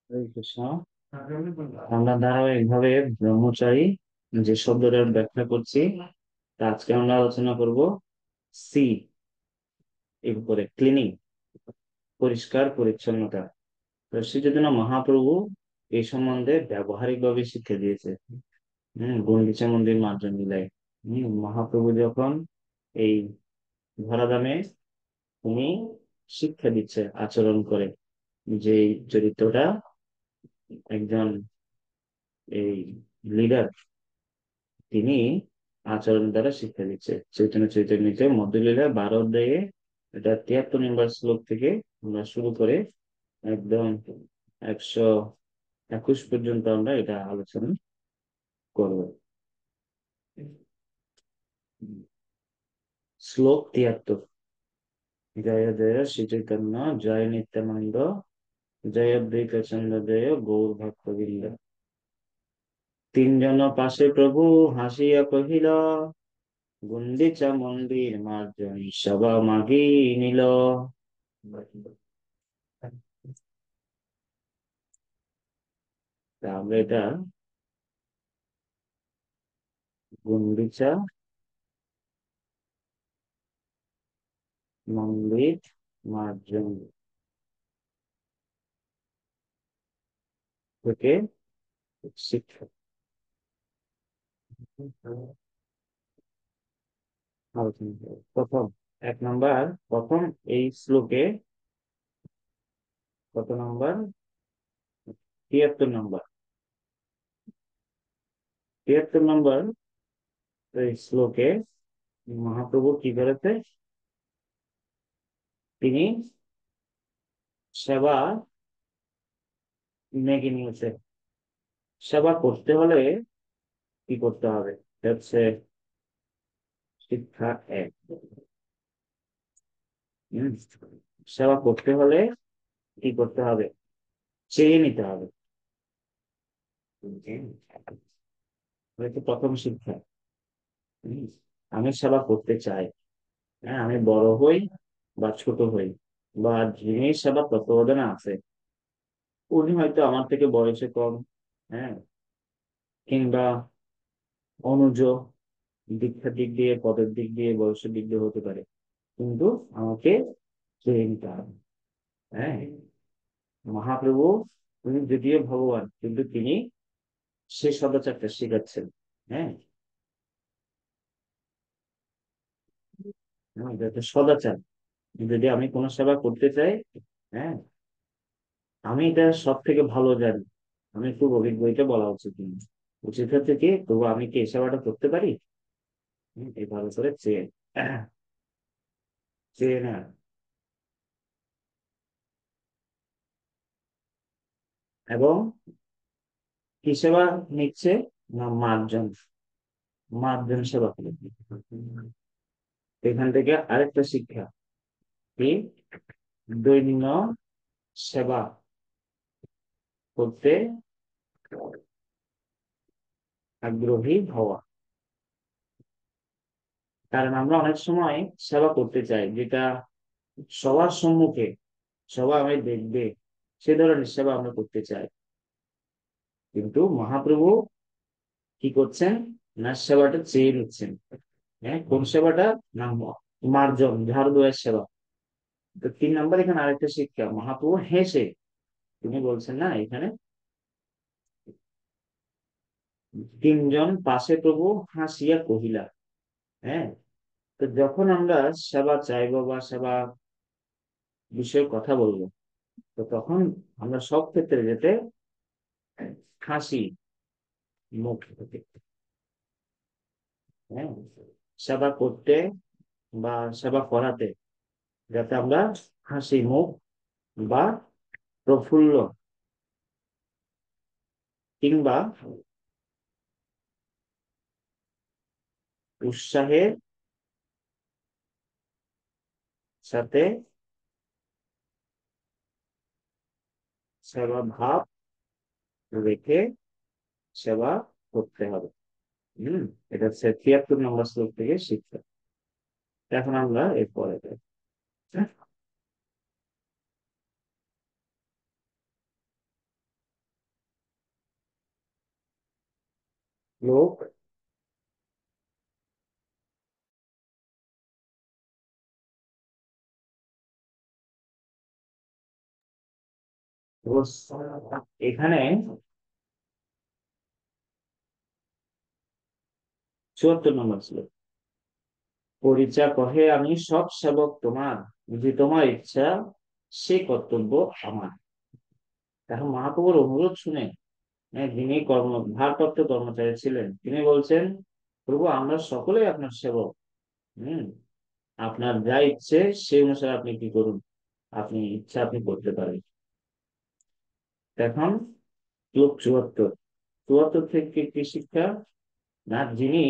হরে কৃষ্ণ। আমরা ধারাবাহিকভাবে ব্রহ্মচারী যে শব্দটার ব্যাখ্যা করছি, তা আজকে আমরা আলোচনা করব সি এর উপরে, ক্লিনিং, পরিষ্কার পরিচ্ছন্নতা। তো শ্রী চৈতন্য মহাপ্রভু এই সম্বন্ধে ব্যবহারিক ভাবে শিক্ষা দিয়েছে। গুন্ডিচা মন্দির মার্জন লীলায় মহাপ্রভু যখন এই ধরাধামে উনি শিক্ষা দিচ্ছে আচরণ করে, যে এই চরিত্রটা একজন এই লিডার, তিনি আচরণ দ্বারা শিক্ষা দিচ্ছে। চৈতন্য চৈতন্যতে মধ্যলীলা 12 অধ্যায়ে, এটা 73 নম্বর শ্লোক থেকে আমরা শুরু করে একদম 121 পর্যন্ত আমরা এটা আলোচনা করব। শ্লোক 73। জয় জয় শ্রী চৈতন্য, জয় নিত্যানন্দ, জয় অদ্বৈত চন্দ্র, জয় গৌর ভক্তবৃন্দ। তিনজন পাশে প্রভু হাসিয়া কহিল, গুন্ডিচা মন্দির মার্জন সভা মাগি নিল। তা আমরা এটা গুন্ডিচা মন্দির মার্জন থেকে শিক্ষা আলোচনা করব। প্রথম 1 নম্বর, প্রথম এই শ্লোকে কত নম্বর? 73 নম্বর। 73 নম্বর এই শ্লোকে মহাপ্রভু কি করেছে? তিনি সেবা মেনে নিয়েছে। সেবা করতে হলে কি করতে হবে? এটা হচ্ছে শিক্ষা 1। হম সেবা করতে হলে কি করতে হবে? চেয়ে নিতে হবে। এটা প্রথম শিক্ষা। হম, আমি সেবা করতে চাই, হ্যাঁ, আমি বড় হই বা ছোট হই, বা যিনি সেবা তত্ত্বাবধানে আছে, উনি হয়তো আমার থেকে বয়সে কম, হ্যাঁ, কিংবা অনুজ, দীক্ষার দিক দিয়ে, পদের দিক দিয়ে, বয়সের দিক দিয়ে হতে পারে, কিন্তু আমাকে চেয়ে নিতে হবে। হ্যাঁ, মহাপ্রভু তিনি যদিও ভগবান, কিন্তু তিনি সে সদাচারটা শিখাচ্ছেন। হ্যাঁ, এটা একটা সদাচার। যদি আমি কোনো সেবা করতে চাই, হ্যাঁ, আমি এটা সব থেকে ভালো জানি, আমি খুব অভিজ্ঞ, এটা বলা উচিত নয়। উচিত হচ্ছে কি, তবু আমি কি এই সেবাটা করতে পারি? এই ভালো করে চেয়ে চেয়ে না। এবং কি সেবা নিচ্ছে? না, মার্জন, মার্জন সেবা করে। এখান থেকে আরেকটা শিক্ষা কি? দৈন্য সেবা করতে আগ্রহী হওয়া। কারণ আমরা অনেক সময় সেবা করতে চাই, যেটা সবার সম্মুখে, সবাই আমায় দেখবে, সে ধরনের সেবা আমরা করতে চাই। কিন্তু মহাপ্রভু কি করছেন? না, সেবাটা চেয়ে নিচ্ছেন। হ্যাঁ, কোন সেবাটা? না, মার্জন, ঝাড়ু দেওয়ার সেবা। তো 3 নম্বর, এখানে আরেকটা শিক্ষা, মহাপ্রভু হেসে তিনি বলছেন না এখানে, তিনজন পাশে প্রভু হাসিয়া কহিলা। হ্যাঁ, তো যখন আমরা সেবা চাইবো বা সেবা বিষয়ে কথা বলবো, তো তখন আমরা সব ক্ষেত্রে যেতে হাসি মুখ থেকে, হ্যাঁ, সেবা করতে বা সেবা করাতে যাতে আমরা হাসি মুখ বা প্রফুল্ল কিংবা উৎসাহের সাথে সেবা ভাব রেখে সেবা করতে হবে। হম এটা হচ্ছে 73 নম্বর শ্লোক থেকে শিক্ষা। এখন আমরা এরপরে যাই। লোক এখানে 74 নম্বর ছিল। পরিচা কহে আমি সব সেবক তোমার, যদি তোমার ইচ্ছা সে কর্তব্য আমার। এখন মহাপ্রভুর অনুরোধ শুনে, যিনি ভারপ্রাপ্ত কর্মচারী ছিলেন, তিনি বলছেন, প্রভু আমরা সকলেই আপনার সেবক। হম আপনার যা ইচ্ছে সেই অনুসারে আপনি কি করুন, আপনি ইচ্ছা আপনি করতে পারেন। এখন শ্লোক 74। 74 থেকে কি শিক্ষা? না, যিনি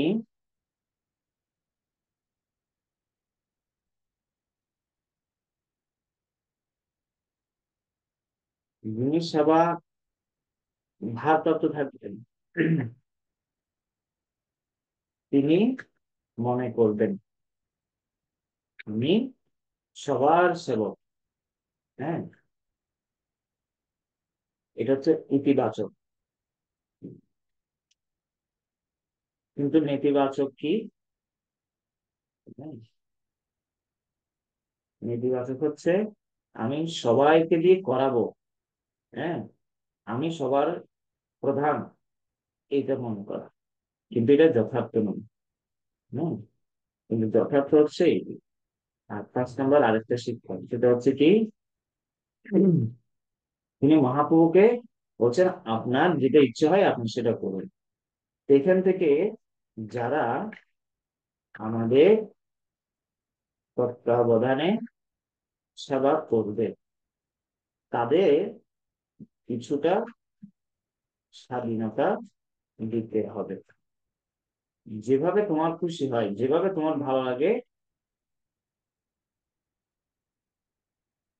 সেবা ভারপ্রাপ্ত থাকবেন, তিনি মনে করবেন আমি সবার সেবক। হ্যাঁ, এটা হচ্ছে ইতিবাচক। কিন্তু নেতিবাচক কি? হ্যাঁ, নেতিবাচক হচ্ছে আমি সবাইকে দিয়ে করাবো। হ্যাঁ, আমি সবার প্রধান, এইটা মনে করা। কিন্তু এটা যথার্থ নয়। হম কিন্তু যথার্থ হচ্ছে এই। আর 5 নম্বর আরেকটা শিক্ষা, সেটা হচ্ছে কি, তিনি মহাপ্রভুকে বলছেন আপনার যেটা ইচ্ছে হয় আপনি সেটা করুন। এখান থেকে যারা আমাদের তত্ত্বাবধানে সেবা করবে, তাদের কিছুটা স্বাধীনতা দিতে হবে। যেভাবে তোমার খুশি হয়, যেভাবে তোমার ভালো লাগে,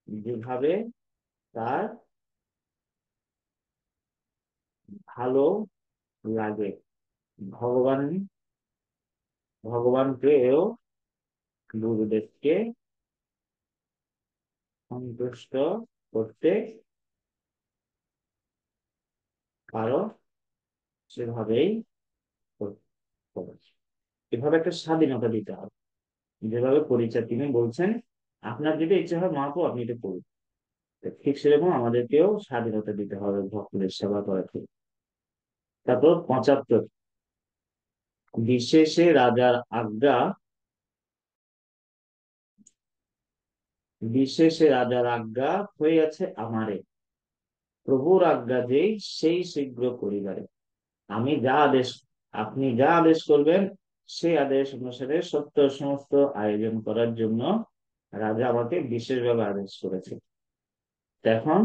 যেভাবে তার ভালো লাগে, ভগবান ভগবানকেও গুরুদেবকে সন্তুষ্ট করতে পারো, সেভাবেই করো। এভাবে একটা স্বাধীনতা দিতে হবে। যেভাবে পরিচয় তিনি বলছেন, আপনার যেটা ইচ্ছা হয় মহাপ্রভু আপনি এটা করুন। তো ঠিক সেরকম আমাদেরকেও স্বাধীনতা দিতে হবে ভক্তদের সেবা করার ক্ষেত্রে। তারপর 75। বিশেষে রাজার আজ্ঞা, বিশেষে রাজার আজ্ঞা হইয়াছে আমারে, প্রভুর আজ্ঞা যেই সেই শীঘ্র করিবারে। আমি যা আদেশ, আপনি যা আদেশ করবেন সেই আদেশ অনুসারে সত্য সমস্ত আয়োজন করার জন্য রাজা আমাকে বিশেষভাবে আদেশ করেছে। এখন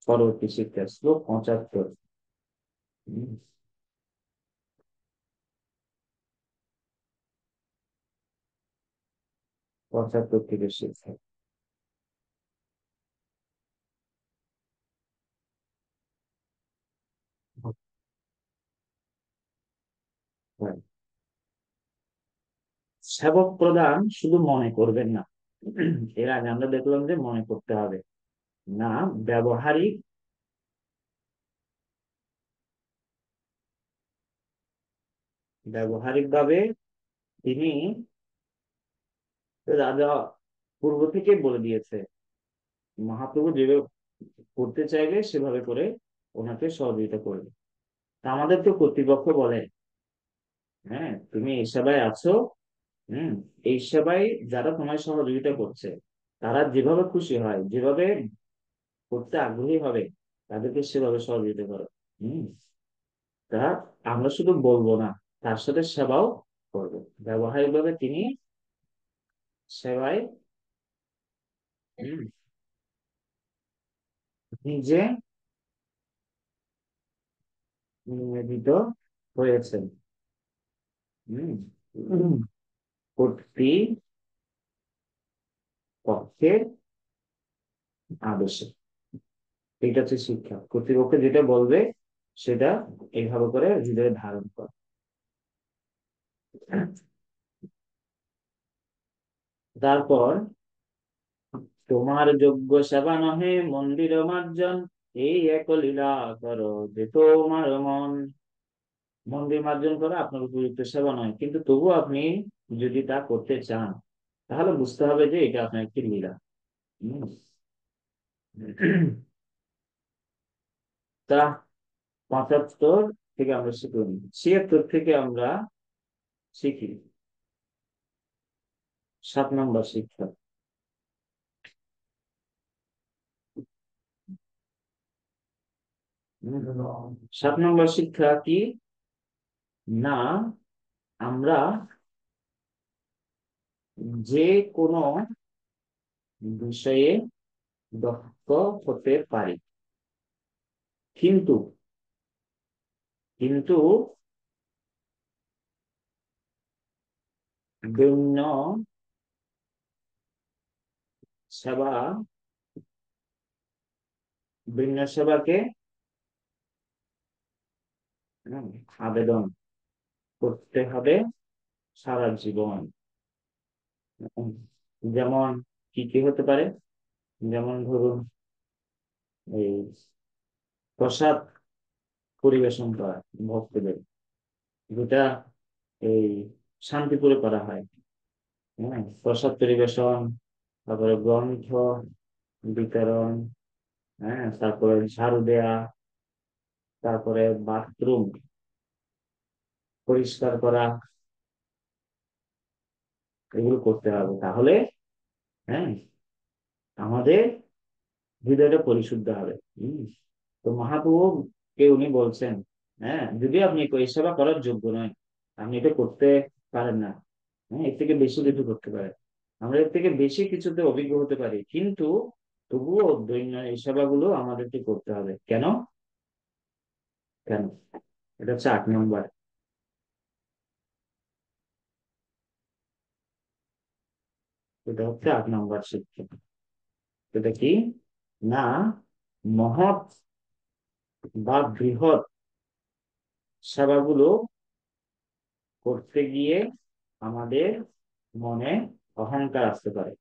পরবর্তী শিক্ষা, শ্লোক 75। হম, 75 থেকে শিক্ষা। হ্যাঁ, সেবক প্রদান শুধু মনে করবেন না। এর আগে আমরা দেখলাম যে মনে করতে হবে না, ব্যবহারিক, ব্যবহারিক ভাবে তিনি, রাজা পূর্ব থেকে বলে দিয়েছে, মহাপ্রভু যেভাবে করতে চাইলে সেভাবে করে ওনাকে সহযোগিতা করবে। তা আমাদের তো কর্তৃপক্ষ বলে, হ্যাঁ তুমি এই সেবায় আছো, হম এই সেবায় যারা তোমায় সহযোগিতা করছে, তারা যেভাবে খুশি হয়, যেভাবে করতে আগ্রহী হবে, তাদেরকে সেভাবে সহযোগিতা করো। হম তা আমরা শুধু বলবো না, তার সাথে সেবাও করবো। ব্যবহারিক ভাবে তিনি সেবায় হম, নিজে নিবেদিত হয়েছেন। হম কর্তৃপক্ষের আদেশে। এটা হচ্ছে শিক্ষা, কর্তৃপক্ষ যেটা বলবে সেটা এইভাবে করে হৃদয়ে ধারণ কর। তারপর তোমার যোগ্য সেবা নহে মন্দির, মার্জন এই এক লীলা করো যে তোমার মন। মন্দির মার্জন করা আপনার উপযুক্ত সেবা নয়, কিন্তু তবুও আপনি যদি তা করতে চান, তাহলে বুঝতে হবে যে এটা আপনার একটি লীলা। হুম। তা 75 থেকে আমরা শিখলাম, 76 থেকে আমরা শিখি 7 নম্বর শিক্ষা। 7 নম্বর শিক্ষা কি? না, আমরা যে কোনো বিষয়ে দক্ষ হতে পারি, কিন্তু কিন্তু বিভিন্ন সেবা বিভিন্ন সেবাকে হুম, আবেদন করতে হবে সারা জীবন। উম, যেমন কি কি হতে পারে? যেমন ধরুন, এই প্রসাদ পরিবেশন করা ভক্তদের, যেটা এই শান্তিপুরে করা হয়। হ্যাঁ, প্রসাদ পরিবেশন, তারপরে গ্রন্থ বিতরণ, হ্যাঁ, তারপরে ঝাড়ু দেয়া, তারপরে বাথরুম পরিষ্কার করা, এগুলো করতে হবে। তাহলে হ্যাঁ, আমাদের হৃদয়টা পরিশুদ্ধ হবে। হম। তো মহাপ্রভু কে উনি বলছেন, হ্যাঁ, যদি আপনি এই সেবা করার যোগ্য নয়, আপনি এটা করতে পারেন না, হ্যাঁ, এর থেকে বেশি কিছু করতে পারেন, আমরা এর থেকে বেশি কিছুতে অভিজ্ঞ হতে পারি, কিন্তু তবুও দৈন্য এই সেবাগুলো আমাদেরকে করতে হবে। কেন? কেন? এটা হচ্ছে 8 নম্বর। এটা হচ্ছে 8 নম্বর শিক্ষা। এটা কি? না, মহৎ বা বৃহৎ সেবাগুলো করতে গিয়ে আমাদের মনে অহংকার আসতে পারে।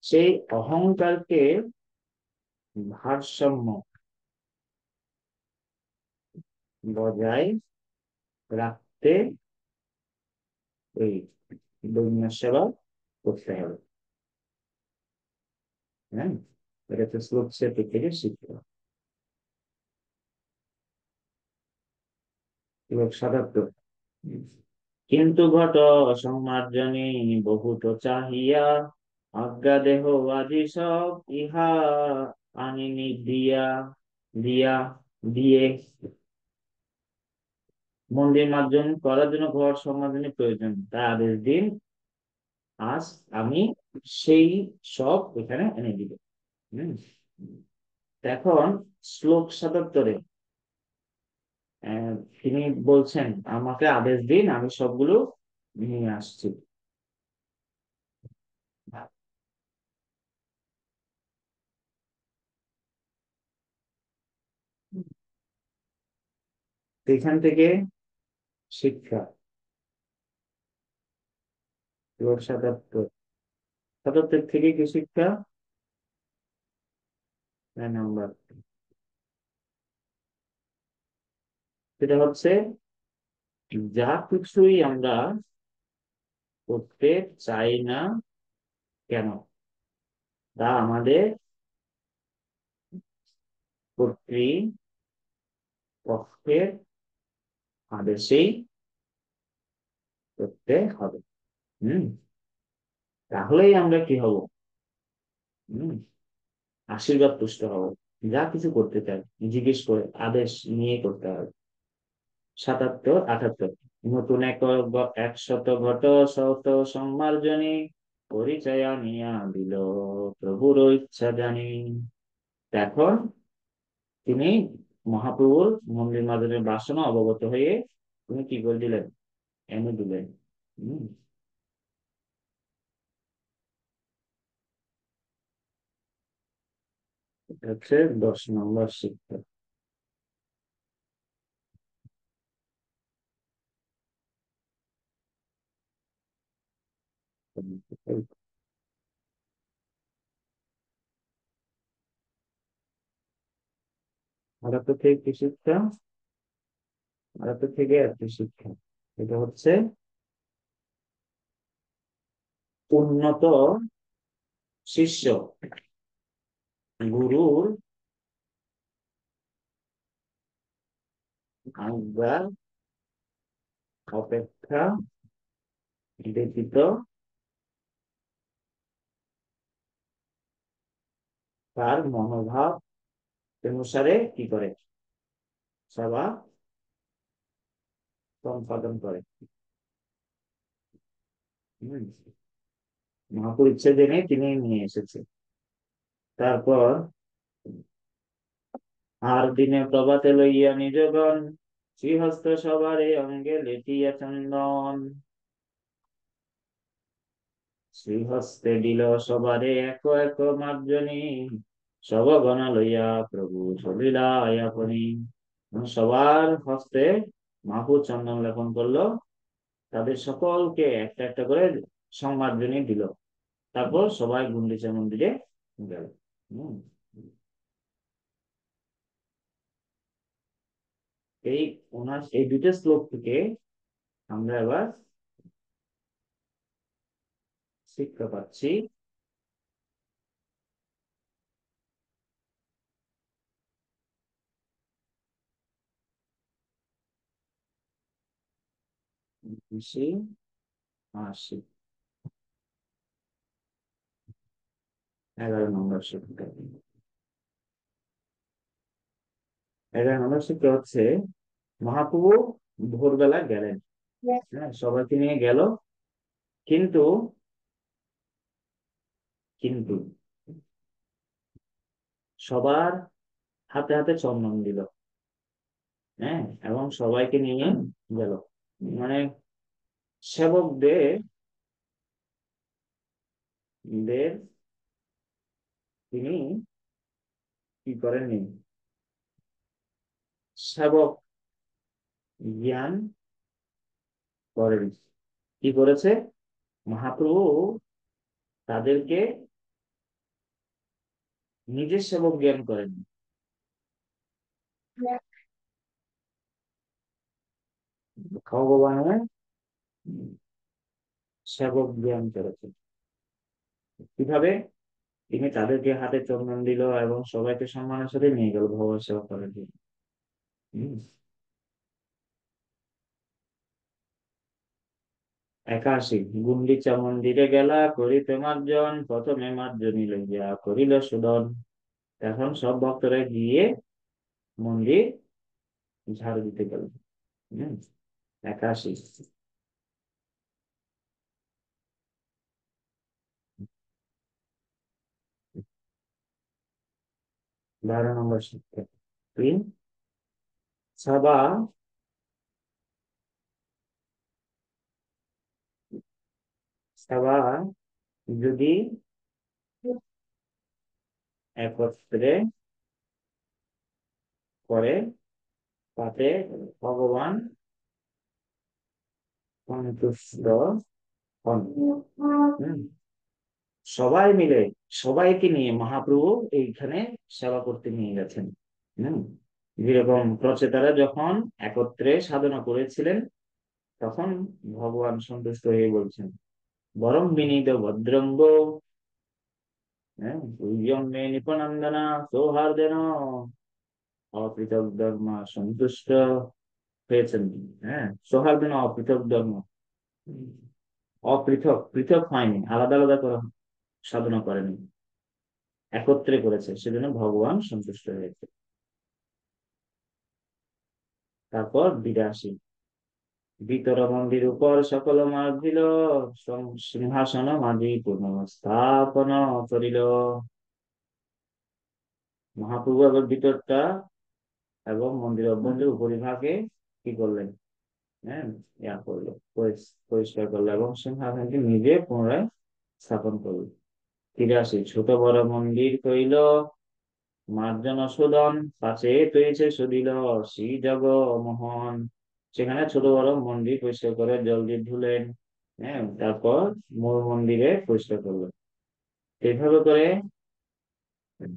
সেই অহংকারকে ভারসাম্য বজায় রাখতে এই দৈন্য সেবা করতে হবে। হ্যাঁ, এটা তো শ্লোক থেকে শিখতে হবে। শ্লোক 77। কিন্তু ঘট সমার্জনে বহুত চাহিয়া, অজ্ঞা দেহ আদি সব ইহা আনিনি দিয়া দিয়া দিয়ে। মন্দির মার্জন করার জন্য ঘর সমাধানের প্রয়োজন, তা আদেশ দিন, আজ আমি সেই সব এখানে এনে দিব। হম। এখন শ্লোক 77-এ তিনি বলছেন, আমাকে আদেশ দিন, আমি সবগুলো নিয়ে আসছি। তো এখান থেকে শিক্ষা, শ্লোক 77, 77 থেকে কি শিক্ষা? 9 নম্বর, সেটা হচ্ছে, যা কিছুই আমরা করতে চাই না কেন, তা আমাদের কর্তৃপক্ষের আদেশেই করতে হবে। হম। তাহলেই আমরা কি হব? হম, আশীর্বাদ পুষ্ট হব। যা কিছু করতে চাই জিজ্ঞেস করে আদেশ নিয়ে করতে হবে। 77, 78, নতুন 100 শত সম্মার্জনী পরিচয় আনিয়া দিল, প্রভুর ইচ্ছা জানি। এখন তিনি মহাপ্রভুর মন্দির মার্জনের বাসনা অবগত হয়ে তিনি কি করে দিলেন? এনে দিলেন। হম। এটা হচ্ছে 10 নম্বর শিক্ষা। মারাত্মক থেকে কি শিক্ষা? মারাত্মক থেকে একটি শিক্ষা, এটা হচ্ছে উন্নত শিষ্য গুরুর আজ্ঞা অপেক্ষা ব্যতীত তার মনোভাব অনুসারে কি করে, সেবা সম্পাদন করে। হম, মহাপুর ইচ্ছে জেনে তিনি নিয়ে এসেছে। তারপর, আর দিনে প্রভাতে লইয়া নিজগণ শ্রীহস্ত সবারে অঙ্গে লেটিয়া চন্দন। শ্রীহস্তে দিল সবারে এক এক মার্জনী, সবগণা লইয়া প্রভু চলিলা আপনি। সবার হস্তে মাহফুজ চন্দন লেপন করলো, তাদের সকলকে একটা একটা করে সংমার্জনী দিল। তারপর সবাই গুন্ডিচা মন্দিরে গেল। হম, এই ওনার এই দুটো শ্লোক থেকে আমরা এবার শিক্ষা পাচ্ছি। বেশি আশি, 11 নম্বর শিক্ষা। 11 নম্বর শিক্ষা হচ্ছে, মহাপ্রভু ভোরবেলা গেলেন, হ্যাঁ সবাইকে নিয়ে গেল, কিন্তু কিন্তু সবার হাতে হাতে চন্দন দিল, হ্যাঁ, এবং সবাইকে নিয়ে গেল। মানে সেবকদের দের তিনি কি করেননি, সেবক জ্ঞান করেন। কি করেছে, মহাপ্রভু তাদেরকে নিজের সেবক জ্ঞান করেন, ভগবানের সেবক জ্ঞান করেছেন। কিভাবে, তিনি তাদেরকে হাতে চন্দন দিল এবং সবাইকে সম্মানের সাথে নিয়ে গেল ভগবত সেবা করার জন্য। হম, 81, গুন্ডিচা মন্দিরে গেলা করিতে মার্জন, প্রথমে মার্জনী লইয়া করিল সুদন। এখন সব ভক্তরা গিয়ে মন্দির ঝাড়ু দিতে গেল। হম, 81। 12 নম্বর শিক্ষা, তিন, সবা সবা যদি একত্রে করে, তাতে ভগবান সন্তুষ্ট হন। হুম, সবাই মিলে সবাইকে নিয়ে মহাপ্রভু এইখানে সেবা করতে নিয়ে গেছেন। হম, যেরকম প্রচেতারা যখন একত্রে সাধনা করেছিলেন, তখন ভগবান সন্তুষ্ট হয়ে বলছেন, বরং বিনীত ভদ্রঙ্গ, হ্যাঁ, দুইজন মেয়ে নিপনন্দনা সৌহার্দেন অপৃথক ধর্ম সন্তুষ্ট হয়েছেন। হ্যাঁ, সৌহার্দেন অপৃথক ধর্ম, অপৃথক পৃথক হয়নি, আলাদা আলাদা করে সাধনা করেনি, একত্রে করেছে, সেজন্য ভগবান সন্তুষ্ট হয়েছে। তারপর 82, ভিতর মন্দির উপর সকল মার্গ দিল, সিংহাসন মাঝি পুনঃস্থাপন করিল। মহাপ্রভু এবার ভিতরটা এবং মন্দির অভ্যন্তর উপরিভাগে কি করলেন, হ্যাঁ, ইয়া করলো, পরিষ্কার করলো এবং সিংহাসনটি নিজে পুনরায় স্থাপন করলো। 83, ছোট বড় মন্দির কইল মার্জন শোধন, পাশে পেয়েছে সুদিল শ্রী জগমোহন। সেখানে ছোট বড় মন্দির পরিষ্কার করে জল দিয়ে ধুলেন, হ্যাঁ, তারপর মূল মন্দিরে পরিষ্কার করলো। এভাবে করে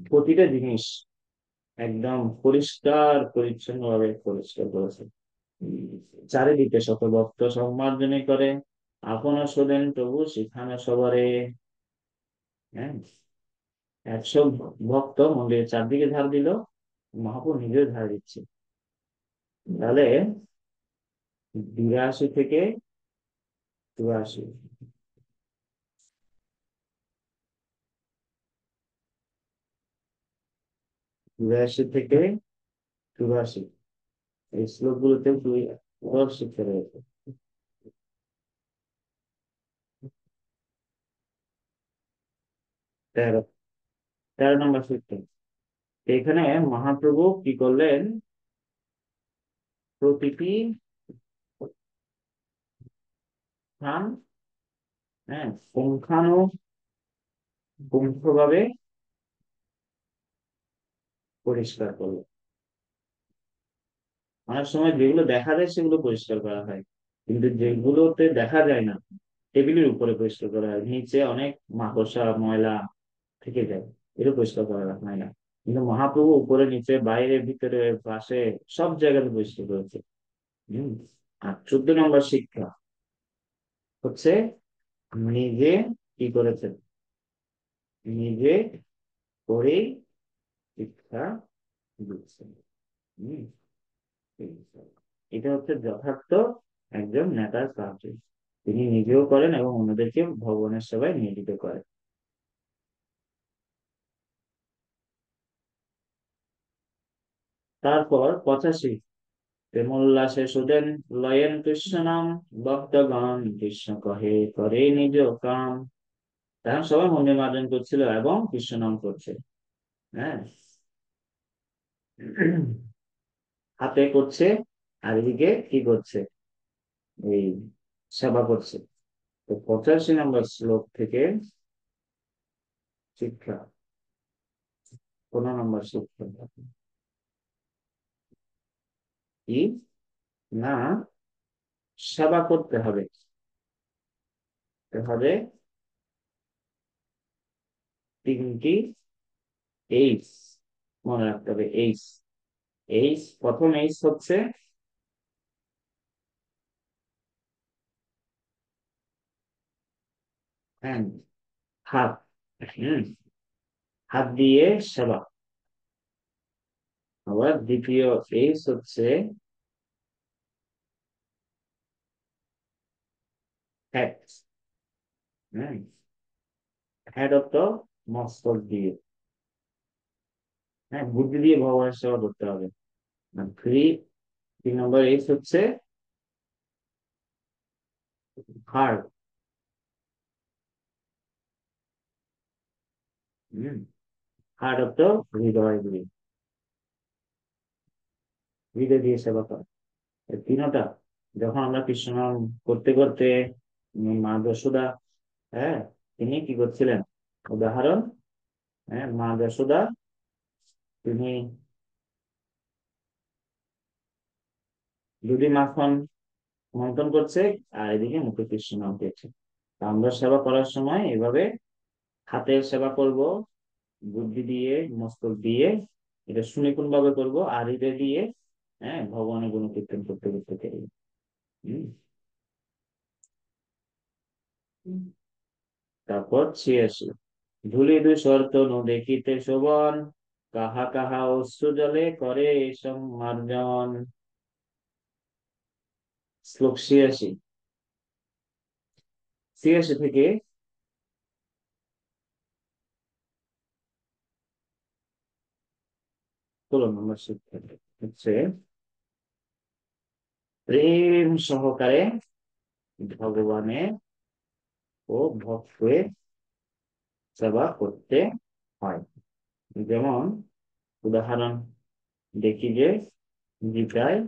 প্রতিটা জিনিস একদম পরিষ্কার পরিচ্ছন্ন ভাবে পরিষ্কার করেছে। চারিদিকে শত ভক্ত সম্মার্জনী করে, আপন শোধেন প্রভু সেখানে সবারে। হ্যাঁ, 100 ভক্ত মন্দিরের চারদিকে ঝাড় দিল, মহাপ্রভু নিজেও ঝাড় দিচ্ছে। তাহলে 82 থেকে 84, 82 থেকে 84 এই শ্লোক গুলোতে দুই শিক্ষা রয়েছে। 13, 13 নম্বর সূত্র। এখানে মহাপ্রভু কি করলেন, প্রতিটি স্থান, হ্যাঁ, পুঙ্খানুপুঙ্খভাবে পরিষ্কার করলেন। অনেক সময় যেগুলো দেখা যায় সেগুলো পরিষ্কার করা হয়, কিন্তু যেগুলোতে দেখা যায় না, টেবিলের উপরে পরিষ্কার করা হয়, নিচে অনেক মাকড়সা ময়লা থেকে যায়, এটা পরিষ্কার করা হয় না। কিন্তু মহাপ্রভু উপরে নিচে বাইরে ভিতরে পাশে সব জায়গাতে পরিষ্কার করেছে। হম। আর 14 নম্বর শিক্ষা হচ্ছে, নিজে কি করেছেন, নিজে করেই শিক্ষা দিচ্ছেন। হম। এটা হচ্ছে যথার্থ একজন নেতার কাজ। তিনি নিজেও করেন এবং অন্যদেরকে ভগবানের সেবায় নিয়োজিত করেন। তারপর 85, প্রেমোল্লাসে সুদেন লয়েন কৃষ্ণ নাম, ভক্তগণ কৃষ্ণ কহে করে নিজ কাম। তখন সবাই মন্দির মার্জন করছিল এবং কৃষ্ণ নাম করছে। হ্যাঁ, হাতে করছে, আর এদিকে কি করছে, এই সেবা করছে। তো 85 নম্বর শ্লোক থেকে শিক্ষা, 15 নম্বর শিক্ষা কি, না, সেবা করতে হবে, হবে 3টি এইচ, মনে রাখতে হবে। এইচ, প্রথম এইচ হচ্ছে হ্যান্ড, হাত। হম। হাত দিয়ে সেবা। আবার দ্বিতীয় এইচ হচ্ছে হেড। হম। হেড অফ দ্য, মস্তক দিয়ে, হ্যাঁ, বুদ্ধি দিয়ে ভগবানের সেবা করতে হবে। আর 3 নম্বর এইচ হচ্ছে হার্ট। হম। হার্ট অফ দ্য, হৃদয় দিয়ে, হৃদয় দিয়ে সেবা করা। এই তিনটা যখন আমরা কৃষ্ণ নাম করতে করতে, মা যশোদা, হ্যাঁ, তিনি কি করছিলেন, উদাহরণ, হ্যাঁ, মা যশোদা, তিনি দুধে মাখন মন্থন করছে, আর এদিকে মুখে কৃষ্ণ নাম দিচ্ছে। তা আমরা সেবা করার সময় এভাবে হাতের সেবা করব, বুদ্ধি দিয়ে মস্তক দিয়ে, এটা সুনিপুণ ভাবে করবো, আর হৃদয় দিয়ে, হ্যাঁ, ভগবানের গুণকীর্তন করতে করতে চাই। হম। তারপর 86, ধূলি ধূসর তনু দেখিতে শোভন, কাহা কাহা অশ্রু জলে করে সম্মার্জন। শ্লোক 86, 86 থেকে 16 নম্বর শিক্ষা হচ্ছে, প্রেম সহকারে ভগবানের ও ভক্তের সেবা করতে হয়। যেমন উদাহরণ দেখি যে, গীতায়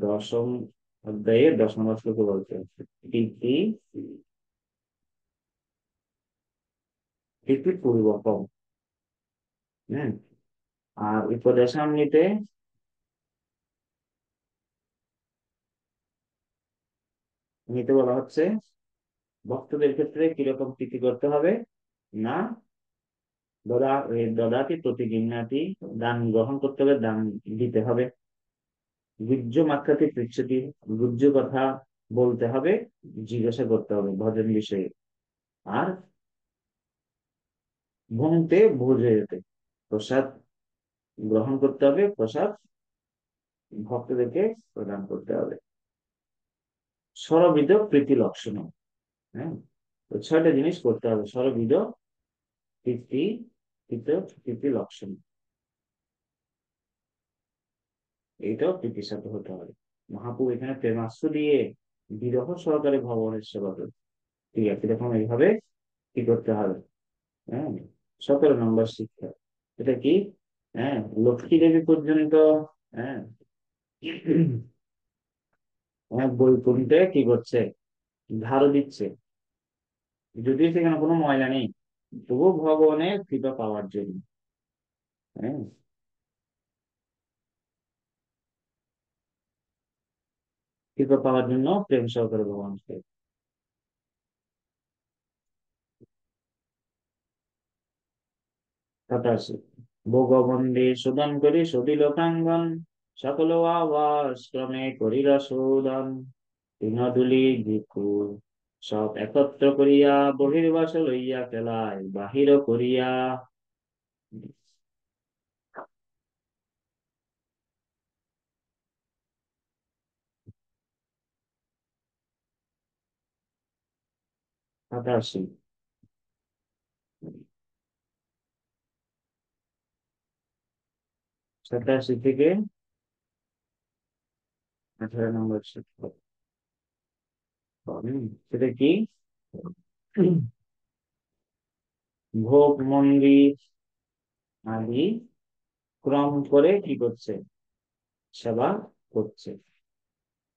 10ম অধ্যায়ে 10 নম্বর শ্লোকে বলছে, প্রীতি প্রীতি পূর্বকম। হ্যাঁ। আর উপদেশামৃতে নিতে বলা হচ্ছে ভক্তদের ক্ষেত্রে কিরকম প্রীতি করতে হবে, না, দদাতি প্রতিগৃহ্ণাতি, দান গ্রহণ করতে হবে, দান দিতে হবে। গুহ্য মাক্ষাতি পৃচ্ছতি, গুহ্য কথা বলতে হবে, জিজ্ঞাসা করতে হবে ভজন বিষয়ে। আর ভুংতে ভোজে যেতে, প্রসাদ গ্রহণ করতে হবে, প্রসাদ ভক্তদেরকে প্রদান করতে হবে। সরবিধ প্রীতি লক্ষণ, হ্যাঁ, তো ছয়টা জিনিস করতে হবে। সরবিধ প্রীতি, প্রীতি লক্ষণ, এইটাও প্রীতির সাথে হতে হবে। মহাপ্রভু এখানে প্রেমাস্ত্র দিয়ে বিরহ সহকারে ভগবানের সেবা করে। ঠিক আছে, এরকম এইভাবে কি করতে হবে। হ্যাঁ, 17 নম্বর শিক্ষা। এটা কি? হ্যাঁ, লক্ষ্মী দেবী পর্যন্ত, হ্যাঁ, অনেক বৈকুণ্ঠে কি করছে, ঝাড়ু দিচ্ছে, যদিও সেখানে কোনো ময়লা নেই, তবুও ভগবানের কৃপা পাওয়ার জন্য। হ্যাঁ, কৃপা পাওয়ার জন্য প্রেম সহকারে ভগবানকে। 87, ভোগবন্দে সুদন করি সতী লোকাঙ্গন, সকল আবাস ক্রমে করিলা শোধন, তৃণধূলি ভিক্ষুর সব একত্র করিয়া, বহির্বাস লইয়া ফেলায় বাহির করিয়া। 87, 87 থেকে 18 নম্বর শিক্ষা। সেটা কি? ভোগ মন্দির আদি ক্রম করে কি করছে, সেবা করছে।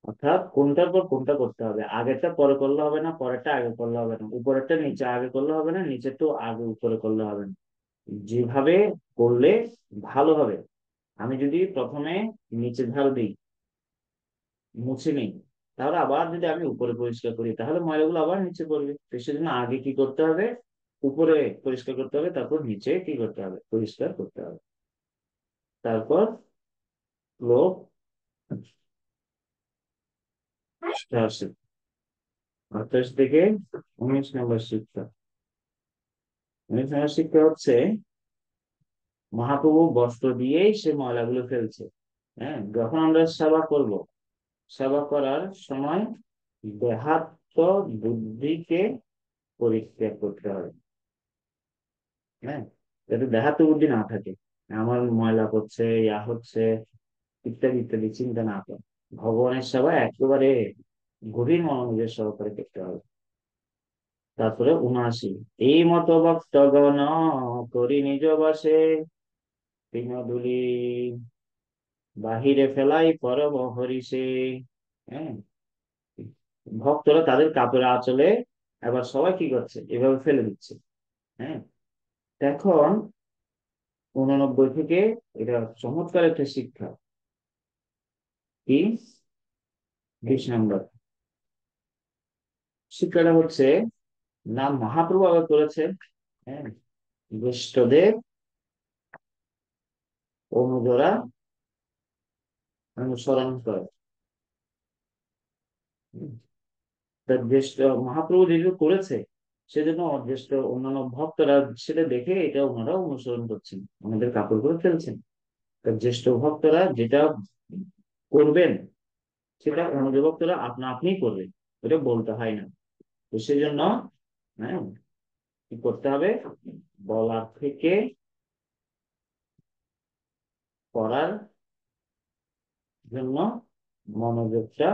অর্থাৎ কোনটার পর কোনটা করতে হবে, আগেরটা পরে করলে হবে না, পরেরটা আগে করলে হবে না, উপরেরটা নিচে আগে করলে হবে না, নিচেরটা আগে উপরে করলে হবে না। যেভাবে করলে ভালো হবে। আমি যদি প্রথমে নিচে ঝাড়ু দিই, মুছে নিই, তাহলে আবার যদি আমি উপরে পরিষ্কার করি, তাহলে ময়লাগুলো আবার নিচে পড়বে। তো সেজন্য আগে কি করতে হবে, উপরে পরিষ্কার করতে হবে, তারপর নিচে কি করতে হবে, পরিষ্কার করতে হবে। তারপর লোক 28 থেকে 19 নম্বর শিক্ষা। 19 নম্বর শিক্ষা হচ্ছে, মহাপ্রভু বস্ত্র দিয়েই সে ময়লাগুলো ফেলছে। হ্যাঁ, যখন আমরা সেবা করব, সেবা করার সময় দেহাত্ম বুদ্ধিকে পরিত্যাগ করতে হবে। হ্যাঁ, যাতে দেহাত্ম বুদ্ধি না থাকে, আমার ময়লা করছে, ইয়া হচ্ছে, ইত্যাদি ইত্যাদি চিন্তা না করে ভগবানের সেবা একেবারে গভীর মনোযোগের সহকারে করতে হবে। তারপরে 79, এই মত ভক্তগণ করি নিজ বাসে, তৃণধূলি বাহিরে ফেলাই পরম হরিষে। হ্যাঁ, ভক্তরা তাদের কাপড়ের আঁচলে এবার সবাই কি করছে, এভাবে ফেলে দিচ্ছে। হ্যাঁ, এখন 89 থেকে, এটা চমৎকার একটা শিক্ষা। কি? 20 নম্বর শিক্ষাটা হচ্ছে, নাম মহাপ্রভু আবার করেছেন। হ্যাঁ, জ্যেষ্ঠদের অনুজরা অনুসরণ করে। তার জ্যেষ্ঠ মহাপ্রভু যেগুলো করেছে, সেজন্য জ্যেষ্ঠ অন্যান্য ভক্তরা সেটা দেখে এটা ওনারা অনুসরণ করছেন, আমাদের কাপড় করে ফেলছেন। তার জ্যেষ্ঠ ভক্তরা যেটা করবেন, সেটা অনুজ ভক্তরা আপনা আপনি করবেন, এটা বলতে হয় না। তো সেজন্য, হ্যাঁ, কি করতে হবে, বলার থেকে করার জন্য মনোযোগটা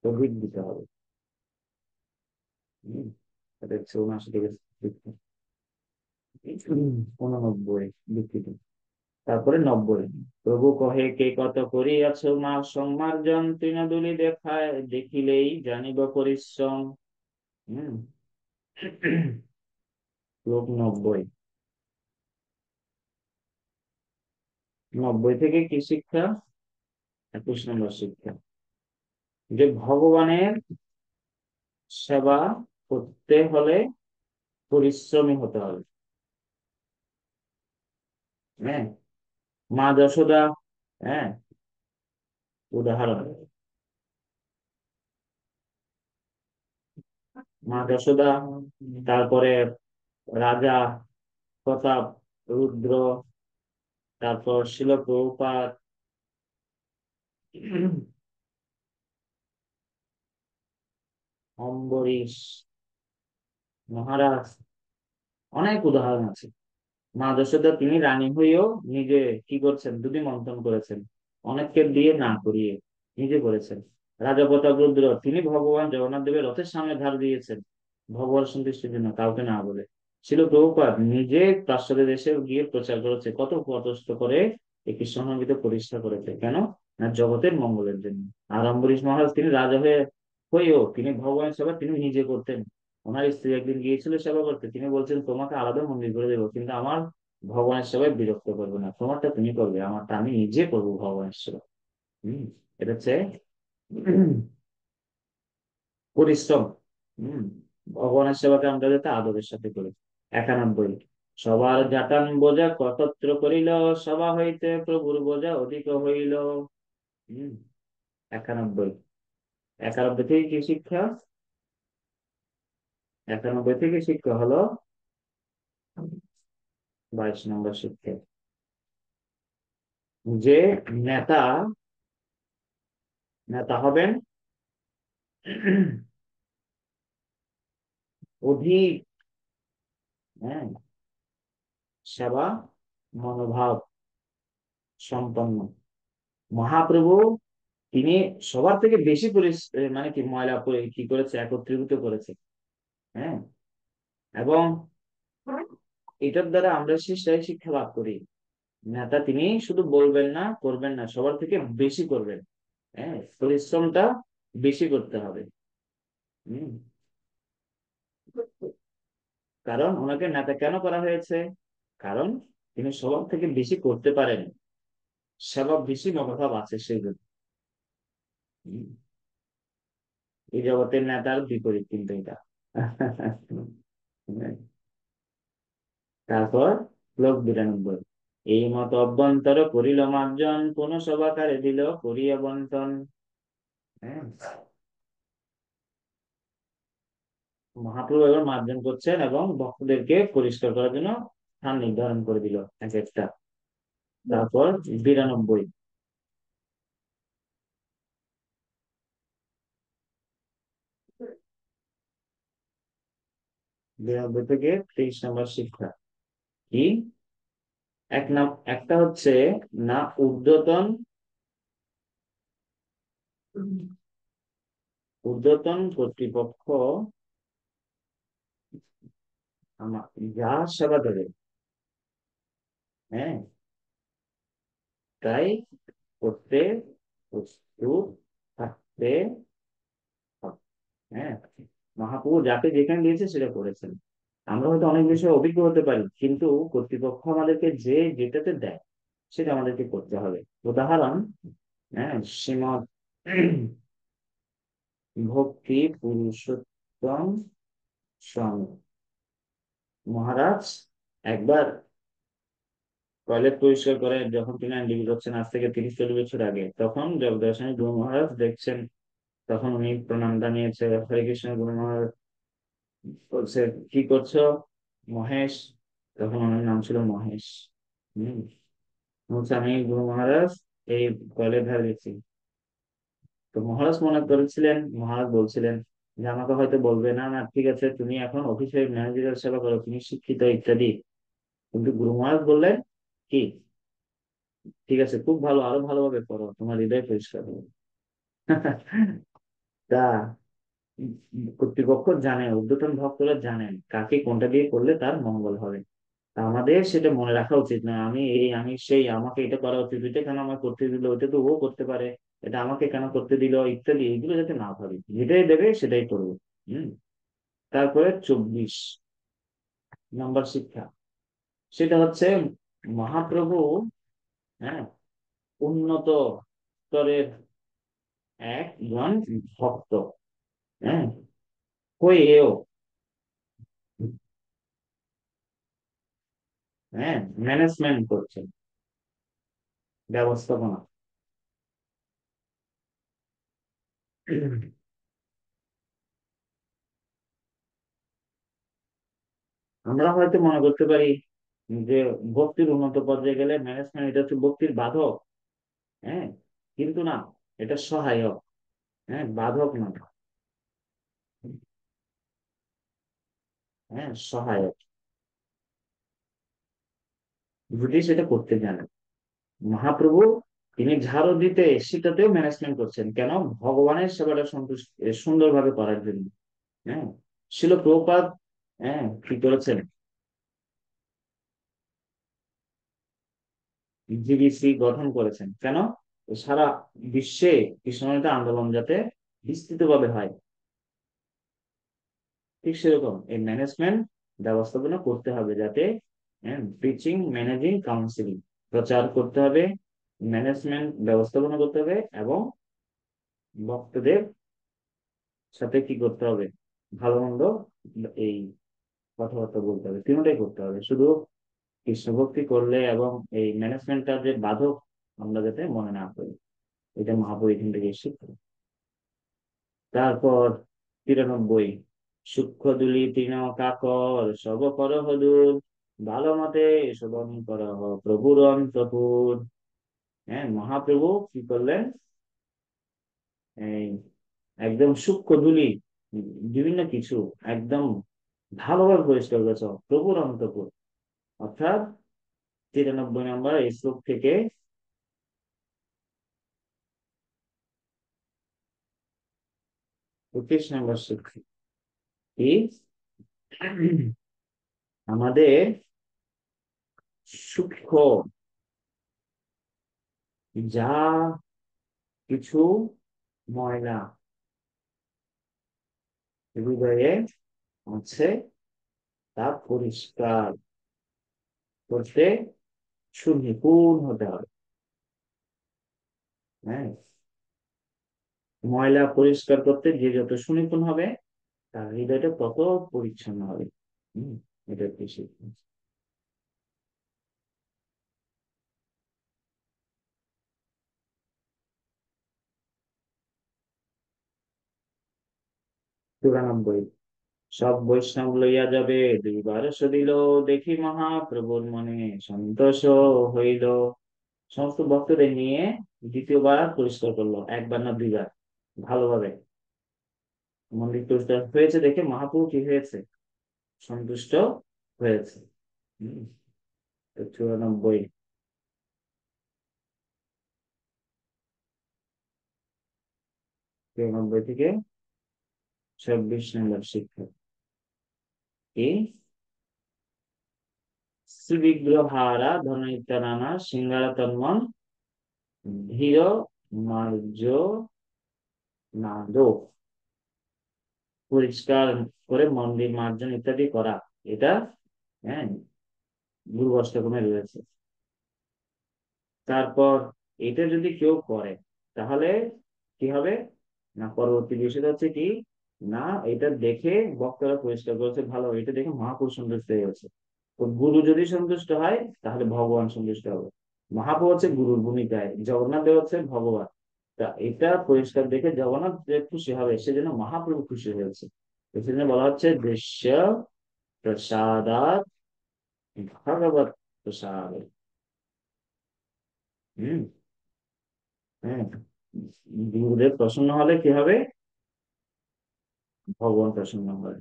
গভীর দিতে হবে। হম, এটা হচ্ছে 79 থেকে 89, দুঃখিত। তারপরে 90, প্রভু কহে কে কত করিয়াছ মা সম্মার্জন, তৃণধূলি দেখায় দেখিলেই জানিব পরিশ্রম। হম, শ্লোক 90। 90 থেকে কি শিক্ষা? 21 নম্বর শিক্ষা, যে ভগবানের সেবা করতে হলে পরিশ্রমী হতে হবে। হ্যাঁ, মা যশোদা। হ্যাঁ, উদাহরণ। মা যশোদা, তারপরে রাজা প্রতাপ রুদ্র, তারপর শিল প্রভুপাদ, অম্বরীশ মহারাজ, অনেক উদাহরণ আছে। মা যশোদা তিনি রানী হয়েও নিজে কি করছেন, দুটি মন্থন করেছেন, অনেককে দিয়ে না করিয়ে নিজে করেছেন। রাজা প্রতাপরুদ্র তিনি ভগবান জগন্নাথ দেবের রথের সামনে ধার দিয়েছেন ভগবান সন্তুষ্টির জন্য, কাউকে না বলে। ছিল প্রভুপাদ নিজে পাশ্চাত্য দেশে গিয়ে প্রচার করেছে, কত কষ্ট করে এই কৃষ্ণ সংগীত প্রতিষ্ঠা করেছে, কেন না জগতের মঙ্গলের জন্য। আর অম্বরীশ মহারাজ তিনি রাজা হয়েও তিনি ভগবানের সেবা তিনি নিজে করতেন। ওনার স্ত্রী একদিন গিয়েছিল সেবা করতে, তিনি বলছেন তোমাকে আলাদা মন্দির করে দেবো, কিন্তু আমার ভগবানের সেবায় বিরক্ত করবে না, তোমারটা তুমি করবে, আমারটা আমি নিজে করবো ভগবানের সেবা। হম। এটা হচ্ছে পরিশ্রম। হম। ভগবানের সেবাকে আমরা যাতে আদরের সাথে করি। 91, সবার জাটান বোঝা কতত্র করিল, সভা হইতে প্রভুর বোঝা অধিক হইল। হম। 91, 91 থেকে কি শিক্ষা? 91 থেকে শিক্ষা হলো 22 নম্বর শিক্ষা, যে নেতা নেতা হবেন অধিক, হ্যাঁ, সেবা মনোভাব সম্পন্ন। মহাপ্রভু তিনি সবার থেকে বেশি মানে কি ময়লা কি করেছে, একত্রীভূত করেছে। হ্যাঁ, এবং এটার দ্বারা আমরা শিষ্টাই শিক্ষা লাভ করি। নেতা তিনি শুধু বলবেন না, করবেন না, সবার থেকে বেশি করবেন। হ্যাঁ, পরিশ্রমটা বেশি করতে হবে। হম। কারণ ওনাকে নেতা কেন করা হয়েছে? কারণ তিনি সবার থেকে বেশি করতে পারেন, সেবা বেশি মনোভাব আছে সেই জন্য। হম। এই জগতের নেতার বিপরীত কিন্তু এটা। তারপর শ্লোক 92, এই মত অভ্যন্তর করিল মার্জন, কোন সভাকারে দিল করিয়া বন্টন। হ্যাঁ, মহাপ্রভু এবার মার্জন করছেন এবং ভক্তদেরকে পরিষ্কার করার জন্য স্থান নির্ধারণ করে দিল এক একটা। তারপর 92, 92 থেকে 23 নম্বর শিক্ষা কি? একটা হচ্ছে না ঊর্ধ্বতন, ঊর্ধ্বতন কর্তৃপক্ষ যা সেবা দেবে, হ্যাঁ, তাই করতে প্রস্তুত থাকতে হবে। হ্যাঁ, মহাপ্রভু যাকে যেখানে দিয়েছে সেটা করেছেন। আমরা হয়তো অনেক বিষয়ে অভিজ্ঞ হতে পারি, কিন্তু কর্তৃপক্ষ আমাদেরকে যে যেটাতে দেয় সেটা আমাদেরকে করতে হবে। উদাহরণ, হ্যাঁ, শ্রীমৎ ভক্তি পুরুষোত্তম স্বামী মহারাজ একবার টয়লেট পরিষ্কার করে যখন তিনি আইনজীবী হচ্ছেন, আজ থেকে 30-40 বছর আগে, তখন জগদর্শনী গুরু মহারাজ দেখছেন, তখন উনি প্রণাম জানিয়েছে, হরে কৃষ্ণ গুরু মহারাজ বলছে কি করছো মহেশ, তখন ওনার নাম ছিল মহেশ। হম। বলছে আমি গুরু মহারাজ এই কলের ধারে গেছি। তো মহারাজ মনে করেছিলেন, মহারাজ বলছিলেন যে আমাকে হয়তো বলবে না, না ঠিক আছে তুমি এখন অফিসের ম্যানেজারের সেবা করো, তুমি শিক্ষিত ইত্যাদি। কিন্তু গুরু মহারাজ বললেন কি, ঠিক আছে খুব ভালো, আরো ভালোভাবে করো, তোমার হৃদয় পরিষ্কার হবে। তা কর্তৃপক্ষ জানে, ঊর্ধ্বতন ভক্তরা জানেন কাকে কোনটা দিয়ে করলে তার মঙ্গল হবে। তা আমাদের সেটা মনে রাখা উচিত না, আমি এই আমি সেই, আমাকে এটা করা উচিত, এটা কেন আমার করতে দিল, এটা তো ও করতে পারে, এটা আমাকে কেন করতে দিল ইত্যাদি, এগুলো যাতে না ভাবি, যেটাই দেবে সেটাই করবো। হম। তারপরে 24 নম্বর শিক্ষা, সেটা হচ্ছে মহাপ্রভু, হ্যাঁ, উন্নত স্তরের একজন ভক্ত, হ্যাঁ, হয়েও হ্যাঁ, ম্যানেজমেন্ট করছেন, ব্যবস্থাপনা। আমরা হয়তো মনে করতে পারি যে ভক্তির উন্নত পর্যায়ে গেলে ম্যানেজমেন্ট এটা হচ্ছে ভক্তির বাধক। হ্যাঁ, কিন্তু না, এটা সহায়ক। হ্যাঁ, বাধক না। হ্যাঁ, সহায়ক। ব্রিটিশ এটা করতে জানে। মহাপ্রভু তিনি ঝাড়ু দিতে সেটাতেও ম্যানেজমেন্ট করছেন, কেন? ভগবানের সেবাটা সন্তুষ্ট সুন্দরভাবে করার জন্য। হ্যাঁ, শিল প্রভুপাদ হ্যাঁ কি করেছেন? জিবিসি গঠন করেছেন, কেন? সারা বিশ্বে কৃষ্ণনৈতিক আন্দোলন যাতে বিস্তৃতভাবে হয়। ঠিক সেরকম এই ম্যানেজমেন্ট ব্যবস্থাপনা করতে হবে যাতে প্রিচিং, ম্যানেজিং, কাউন্সিলিং, প্রচার করতে হবে, ম্যানেজমেন্ট ব্যবস্থাপনা করতে হবে, এবং ভক্তদের সাথে কি করতে হবে, ভালো মন্দ এই কথাবার্তা বলতে হবে, তিনটাই করতে হবে। শুধু কৃষ্ণ ভক্তি করলে এবং এই ম্যানেজমেন্টটা যে বাধক আমরা যাতে মনে না করি, এটা মহাপুরু এখান থেকে শিখতে। তারপর 93, সূক্ষ্ম দুলি তৃণ কাকর সব কর হদুর, ভালো মতে শোভন কর প্রভুর অন্তপুর। হ্যাঁ, মহাপ্রভু কি করলেন? এই একদম সূক্ষ্ম ধুলি, বিভিন্ন কিছু একদম ভালোভাবে পরিষ্কার করেছ প্রভুর অন্তপুর। অর্থাৎ 93 নম্বর এই শ্লোক থেকে 25 নম্বর শ্লোক কি? আমাদের সূক্ষ্ম যা কিছু ময়লা হৃদয়ে আছে তা পরিষ্কার করতে সুনিপুণ হতে হবে। হ্যাঁ, ময়লা পরিষ্কার করতে যে যত সুনিপুণ হবে তার হৃদয়টা তত পরিচ্ছন্ন হবে। হম, এটা কি শিখবে? 94, সব বৈষ্ণব লইয়া যাবে, দুইবার দিল, দেখি মহাপ্রভুর মনে সন্তোষ হইল। সমস্ত ভক্তদের নিয়ে দ্বিতীয়বার পরিষ্কার করলো, একবার না দুইবার, ভালোভাবে। মন্দির পরিষ্কার হয়েছে দেখে মহাপ্রভু কি হয়েছে? সন্তুষ্ট হয়েছে। হম, তো 94, 94 থেকে 26 নম্বর শিক্ষা কি? শ্রীবিগ্রহারা ধনৈত্যানানা সিংহারা তন্মন ধীর মার্জ নাদ, পরিষ্কার করে মন্দির মার্জন ইত্যাদি করা, এটা হ্যাঁ গুরু অষ্টকমে রয়েছে। তারপর এটা যদি কেউ করে তাহলে কি হবে? না, পরবর্তী বিষয় হচ্ছে কি, না এটা দেখে ভক্তরা পরিষ্কার করেছে ভালো, এটা দেখে মহাপুরুষ সন্তুষ্ট হয়ে গেছে। তো গুরু যদি সন্তুষ্ট হয় তাহলে ভগবান সন্তুষ্ট হবে। মহাপ্রভু হচ্ছে গুরুর ভূমিকায়, জগন্নাথ দেব হচ্ছে ভগবান। তা এটা পরিষ্কার দেখে জগন্নাথ যে খুশি হবে সেজন্য মহাপ্রভু খুশি হয়েছে। এই জন্য বলা হচ্ছে দৃশ্য প্রসাদাত ভগবত প্রসাদ। হম, হ্যাঁ, গুরুদেব প্রসন্ন হলে কি হবে? ভগবান প্রসন্ন হয়।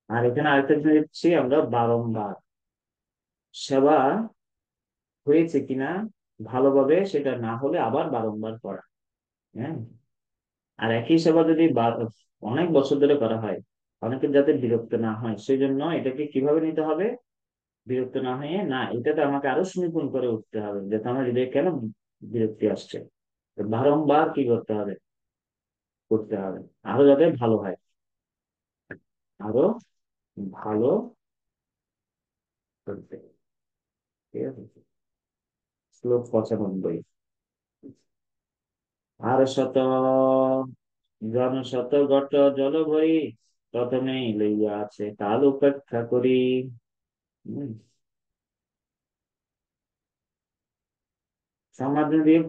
আর এখানে আরেকটা জিনিস দেখছি আমরা, বারংবার সেবা হয়েছে কিনা ভালোভাবে, সেটা না হলে আবার বারংবার করা। হ্যাঁ, আর একই সেবা যদি অনেক বছর ধরে করা হয়, অনেকের যাতে বিরক্ত না হয় সেই জন্য এটাকে কিভাবে নিতে হবে? বিরক্ত না হয়ে, না এটাতে আমাকে আরো সুনিপুণ করে উঠতে হবে যাতে আমার হৃদয়ে কেন বিরক্তি আসছে। তো বারংবার কি করতে হবে? করতে হবে, আরো যাতে ভালো হয়, আরো ভালো করতে। ঠিক আছে, শ্লোক 95, আর শত জন শত ঘট জল ভরি, প্রথমেই লইয়া আছে কাল উপেক্ষা করি। হুম, সমাধি দিয়ে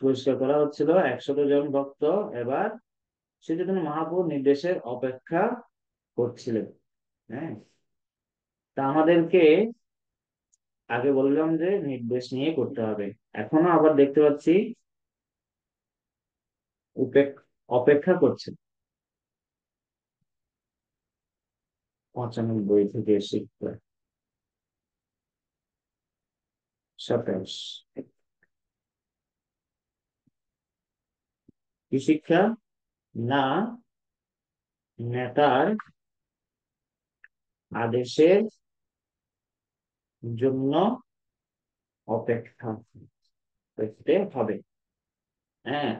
পরিষ্কার করা হচ্ছিল 100 জন ভক্ত। এবার শ্রীচৈতন্য মহাপ্রভুর নির্দেশের অপেক্ষা করছিলেন। হ্যাঁ, তা আমাদেরকে আগে বললাম যে নির্দেশ নিয়ে করতে হবে, এখনো আবার দেখতে পাচ্ছি অপেক্ষা করছেন। 95 থেকে শিক্ষা 27, কি শিক্ষা? না, নেতার আদেশের জন্য অপেক্ষা করতে হবে। হ্যাঁ,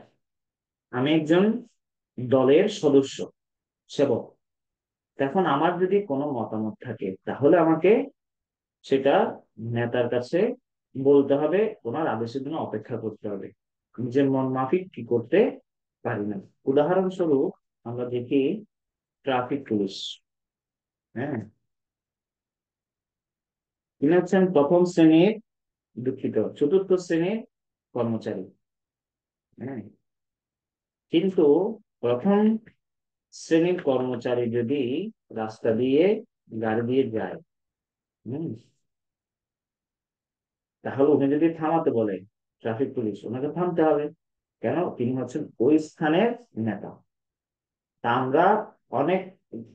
আমি একজন দলের সদস্য, সেবক। এখন আমার যদি কোনো মতামত থাকে তাহলে আমাকে সেটা নেতার কাছে বলতে হবে, ওনার আদেশের জন্য অপেক্ষা করতে হবে। নিজের মন মাফিক কি করতে পারি না। উদাহরণস্বরূপ আমরা দেখি ট্রাফিক পুলিশ। হ্যাঁ, তিনি হচ্ছেন প্রথম শ্রেণীর, দুঃখিত, চতুর্থ শ্রেণীর কর্মচারী। হ্যাঁ, কিন্তু প্রথম শ্রেণীর কর্মচারী যদি রাস্তা দিয়ে গাড়ি দিয়ে যায়, হম, তাহলে উনি যদি থামাতে বলে ট্রাফিক পুলিশ, ওনাকে থামতে হবে। কেন? তিনি হচ্ছেন ওই স্থানের নেতা। তা আমরা অনেক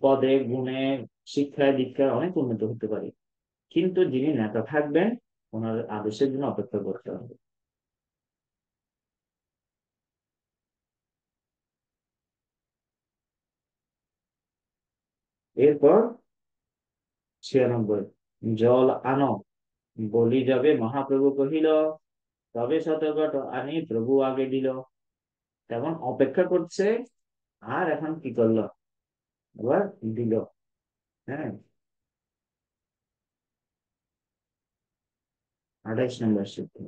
পদে গুণে শিক্ষায় দীক্ষায় অনেক উন্নত হতে পারি, কিন্তু যিনি নেতা থাকবেন ওনার আদেশের জন্য অপেক্ষা করতে হবে। এরপর 96, জল আনো, বলি যাবে মহাপ্রভু কহিল, তবে শতঘট আনি প্রভু আগে দিল। তেমন অপেক্ষা করছে, আর এখন কি করলো, আবার দিল। হ্যাঁ, 28 নম্বর সূত্র,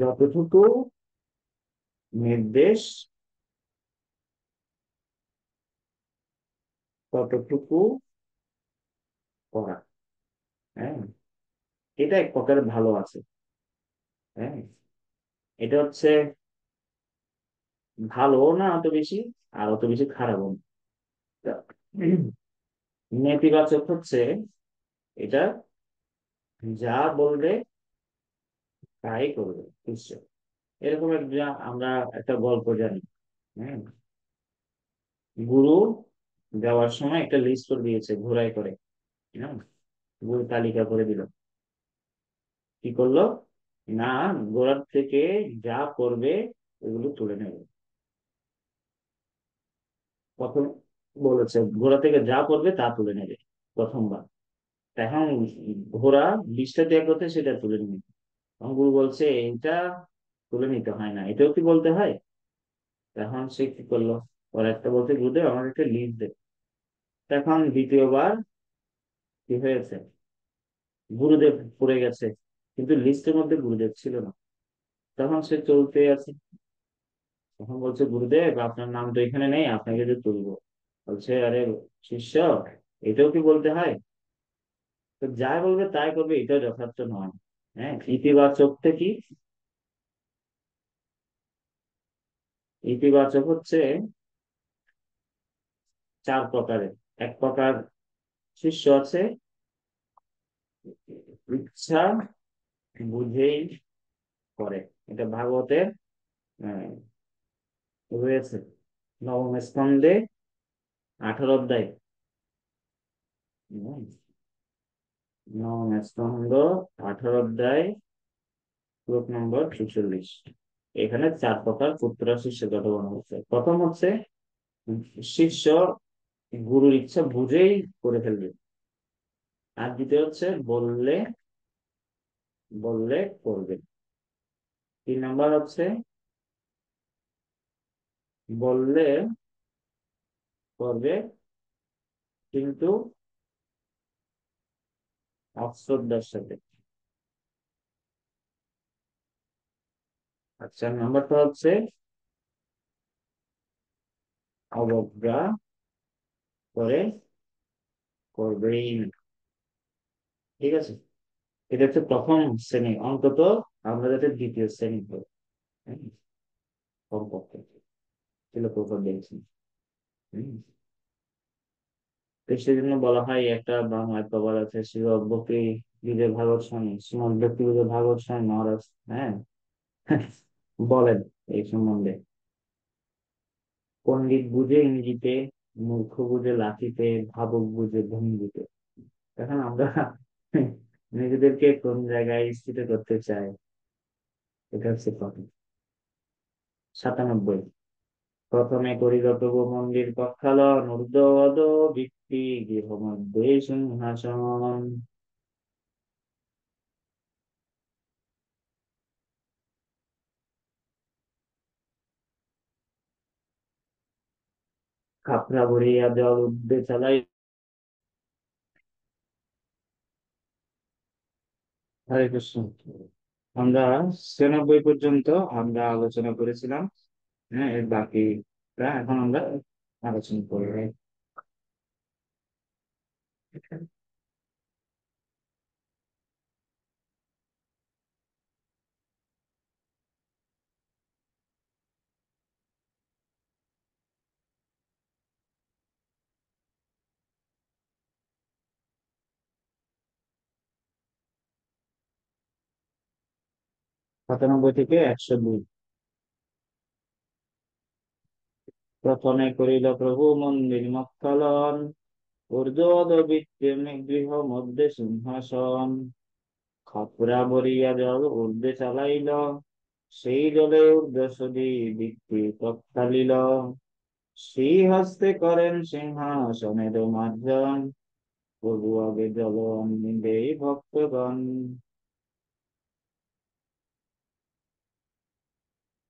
যতটুকু নির্দেশ ততটুকু করা। হ্যাঁ, এটা এক প্রকার ভালো আছে। হ্যাঁ, এটা হচ্ছে ভালো না অত বেশি, আর অত বেশি খারাপও না। তা, নেতিবাচক হচ্ছে এটা, যা বলবে তাই করবে নিশ্চয়। এরকম একটা আমরা একটা গল্প জানি। হ্যাঁ, গুরু যাওয়ার সময় একটা লিস্ট করে দিয়েছে ঘোড়ায় করে। হ্যাঁ, গুরু তালিকা করে দিল, কি করলো, না, ঘোড়ার থেকে যা করবে ওগুলো তুলে নেবে। প্রথম বলেছে ঘোড়া থেকে যা করবে তা তুলে নেবে প্রথমবার। এখন ঘোড়া লিস্টটা দেওয়ার কথা সেটা তুলে নিবে। তখন গুরু বলছে এটা তুলে নিতে হয় না, এটাও কি বলতে হয়? তখন সে কি করলো, ওর একটা বলতে, গুরুদেব আমার একটা লিস্ট দে। তখন দ্বিতীয়বার কি হয়েছে, গুরুদেব পড়ে গেছে, কিন্তু লিস্টের মধ্যে গুরুদেব ছিল না। তখন সে চলতে আছে, তখন বলছে গুরুদেব আপনার নাম তো এখানে নেই, আপনাকে যে তুলবো। বলছে আরে শিষ্য, এটাও কি বলতে হয়? তো যাই বলবে তাই করবে, এটা যথার্থ নয়। হ্যাঁ, ইতিবাচকটা কি? ইতিবাচক হচ্ছে 4 প্রকারের। এক প্রকার শিষ্য আছে, ইচ্ছা বুঝেই করে। এটা ভাগবতের আহ, রয়েছে নবম স্কন্ধে 18 অধ্যায়। হুম, নবম স্কন্ধ 18 অধ্যায়, শ্লোক নম্বর 46। এখানে 4 প্রকার পুত্র শিষ্যের কথা বলা হচ্ছে। প্রথম হচ্ছে শিষ্য গুরুর ইচ্ছা বুঝেই করে ফেলবে। আর দ্বিতীয় হচ্ছে বললে বললে করবে। 3 নম্বর হচ্ছে বললে করবে, কিন্তু অশ্রদ্ধার সাথে। আর 4 নম্বরটা হচ্ছে, 'অবজ্ঞা পরে করবেই না। ঠিক আছে, এটা হচ্ছে প্রথম শ্রেণী, অন্তত আমরা যাতে দ্বিতীয় শ্রেণী করি। হ্যাঁ, কমপক্ষে ছিল প্রপার দেখছি। হম। তো সেজন্য বলা হয়, একটা বাংলায় প্রবাদ আছে, শ্রী অব্যক্তি বীজের ভাগবত স্বামী, শ্রীমদ ব্যক্তি বীজের ভাগবত স্বামী মহারাজ। হ্যাঁ। বলেন এই সম্বন্ধে, পণ্ডিত বুঝে ইংরেজিতে, মূর্খ বুঝে লাঠিতে, ভাবুক বুঝে ভঙ্গিতে। এখন আমরা নিজেদেরকে কোন জায়গায় স্থিত করতে চাই, এটা হচ্ছে কথা। 97। প্রথমে করিল প্রভু মন্দির পক্ষালন, ঊর্ধ্বদ ভিত্তি গৃহ মধ্যে সিংহাসন। খাপরা ভরিয়া জল উর্ধ্বে চালাই। হরে কৃষ্ণ। আমরা 96 পর্যন্ত আমরা আলোচনা করেছিলাম। হ্যাঁ, এর বাকিটা এখন আমরা আলোচনা করবো। 97 থেকে 102। প্রথমে করিল প্রভু মন্দির মক্কলন, ঊর্ধ্বদ বৃত্তে গৃহ মধ্যে সিংহাসন। খাপরা ভরিয়া জল ঊর্ধ্বে চালাইল, সেই জলে ঊর্ধ্বসদী ভিত্তি তৎকালিল। শ্রী হস্তে করেন সিংহাসনের মার্জন, প্রভু আগে জল দেই ভক্তগণ।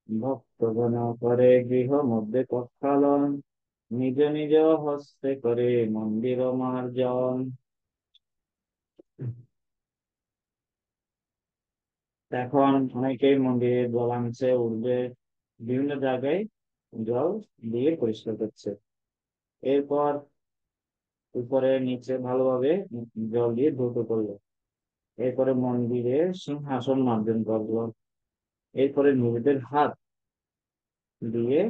ভক্তগণ করে গৃহ মধ্যে প্রক্ষালন, নিজ নিজ হস্তে করে মন্দির মার্জন। এখন অনেকেই মন্দিরে জল আনছে, উঠবে, বিভিন্ন জায়গায় জল দিয়ে পরিষ্কার করছে। এরপর উপরে নিচে ভালোভাবে জল দিয়ে ধৌত করলো। এরপরে মন্দিরে সিংহাসন মার্জন করলো। এরপরে নিজেদের হাত দিয়ে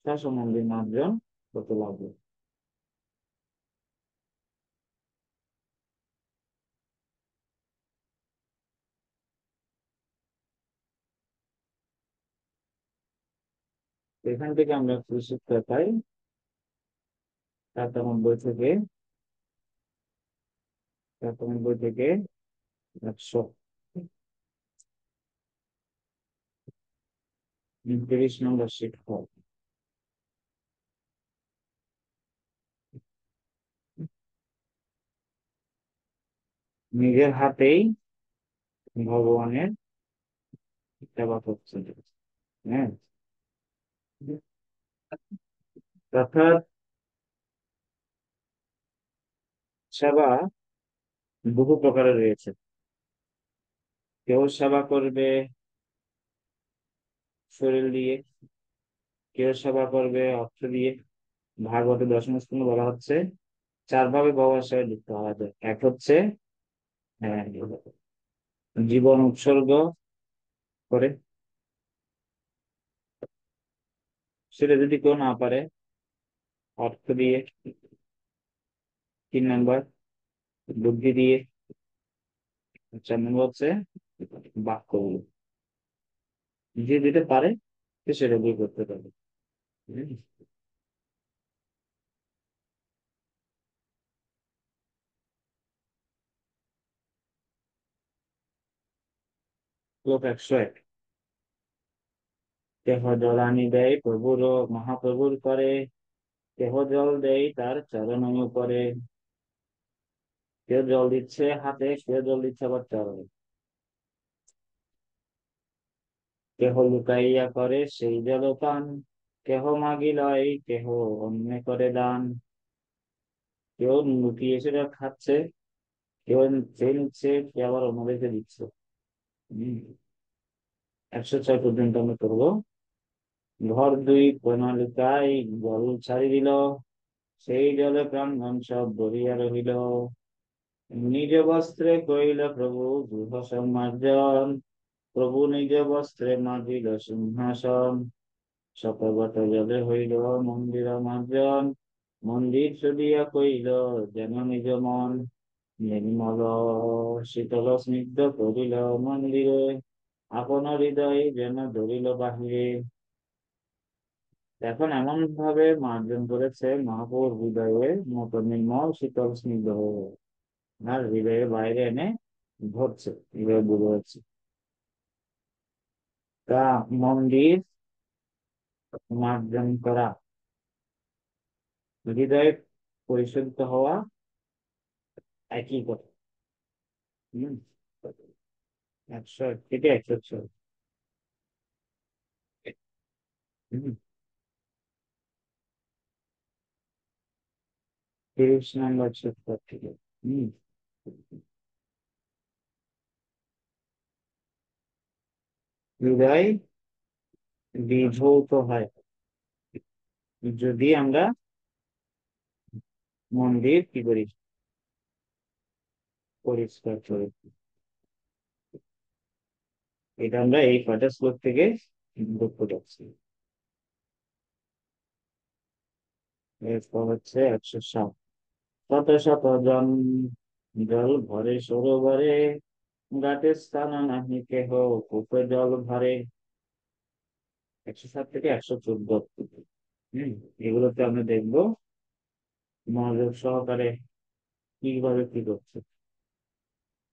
শাসন মন্দির মার্জন করতে লাগলো। এখান থেকে আমরা কি শিক্ষা পাই? 97 থেকে 100, 30 নম্বর শিক্ষা। নিজের হাতেই ভগবানের সেবা করছে। হ্যাঁ, অর্থাৎ সেবা বহু প্রকারের রয়েছে। কেউ সেবা করবে শরীর দিয়ে, কেউ সেবা করবে অর্থ দিয়ে। ভাগবতে দশম স্কন্ধে বলা হচ্ছে, চার ভাবে ভগবান সেবায় লিপ্ত হওয়া যায়। এক হচ্ছে আহ, জীবন উৎসর্গ করে, সেটা যদি কেউ না পারে, অর্থ দিয়ে। 3 নম্বর বুদ্ধি দিয়ে। 4 নম্বর হচ্ছে বাক্য দিয়ে। যে যেটা পারে সে সেটা দিয়ে করতে পারে। হুম। শ্লোক 101। কেহ জল আনি দেয় প্রভুর, মহাপ্রভুর করে, কেহ জল দেয় তার চরণ করে। কেউ জল দিচ্ছে হাতে, কেউ জল দিচ্ছে আবার চরণে। কেহ লুকাইয়া করে সেই জলপান, কেহ মাগিলয়, কেহ অন্য করে দান। কেউ লুকিয়ে সেটা খাচ্ছে, কেউ চেয়ে নিচ্ছে, কেউ আবার অন্যদেরকে দিচ্ছে। হম। 106 পর্যন্ত আমরা করবো। ঘর দুই প্রণালিকায় জল ছাড়ি দিল, সেই জলে প্রাঙ্গণ সব ভরিয়া রহিল। নিজ বস্ত্রে করিল প্রভু গৃহ সম্মার্জন। প্রভু নিজ বস্ত্রে মাজিল সিংহাসন। শতবত জলে হইল মন্দির মার্জন। মন্দির চলিয়া কইল যেন নিজ মন। নির্মল শীতল স্নিগ্ধ করিল মন্দিরে। আপন হৃদয়ে যেন ধরিল বাহিরে। এখন এমন ভাবে মার্জন করেছে মহাপ্রভুর হৃদয়ে মতো নির্মল শীতল স্নিগ্ধ হয়ে গেল। আর হৃদয়ের বাইরে এনে ধরছে, হৃদয় বুঝে যাচ্ছে। তা মন্দির মার্জন করা, হৃদয় পরিশুদ্ধ হওয়া একই কথা। হম। 100, এটা 106। হম। 30 নম্বর সূত্র থেকে। হম। হৃদয় বিভূত হয় যদি আমরা মন্দির কি করি, পরিষ্কার করি। এটা আমরা এই কয়টা শ্লোক থেকে বুঝতে পারছি। এরপর হচ্ছে 107। শত শত জন জল ভরে সরোবরে। ঘাটে স্থান নাহি কেহ কূপে জল ভরে। 107 থেকে 114। হম। এগুলোতে আমরা দেখবো মনোযোগ সহকারে কিভাবে কি করছে।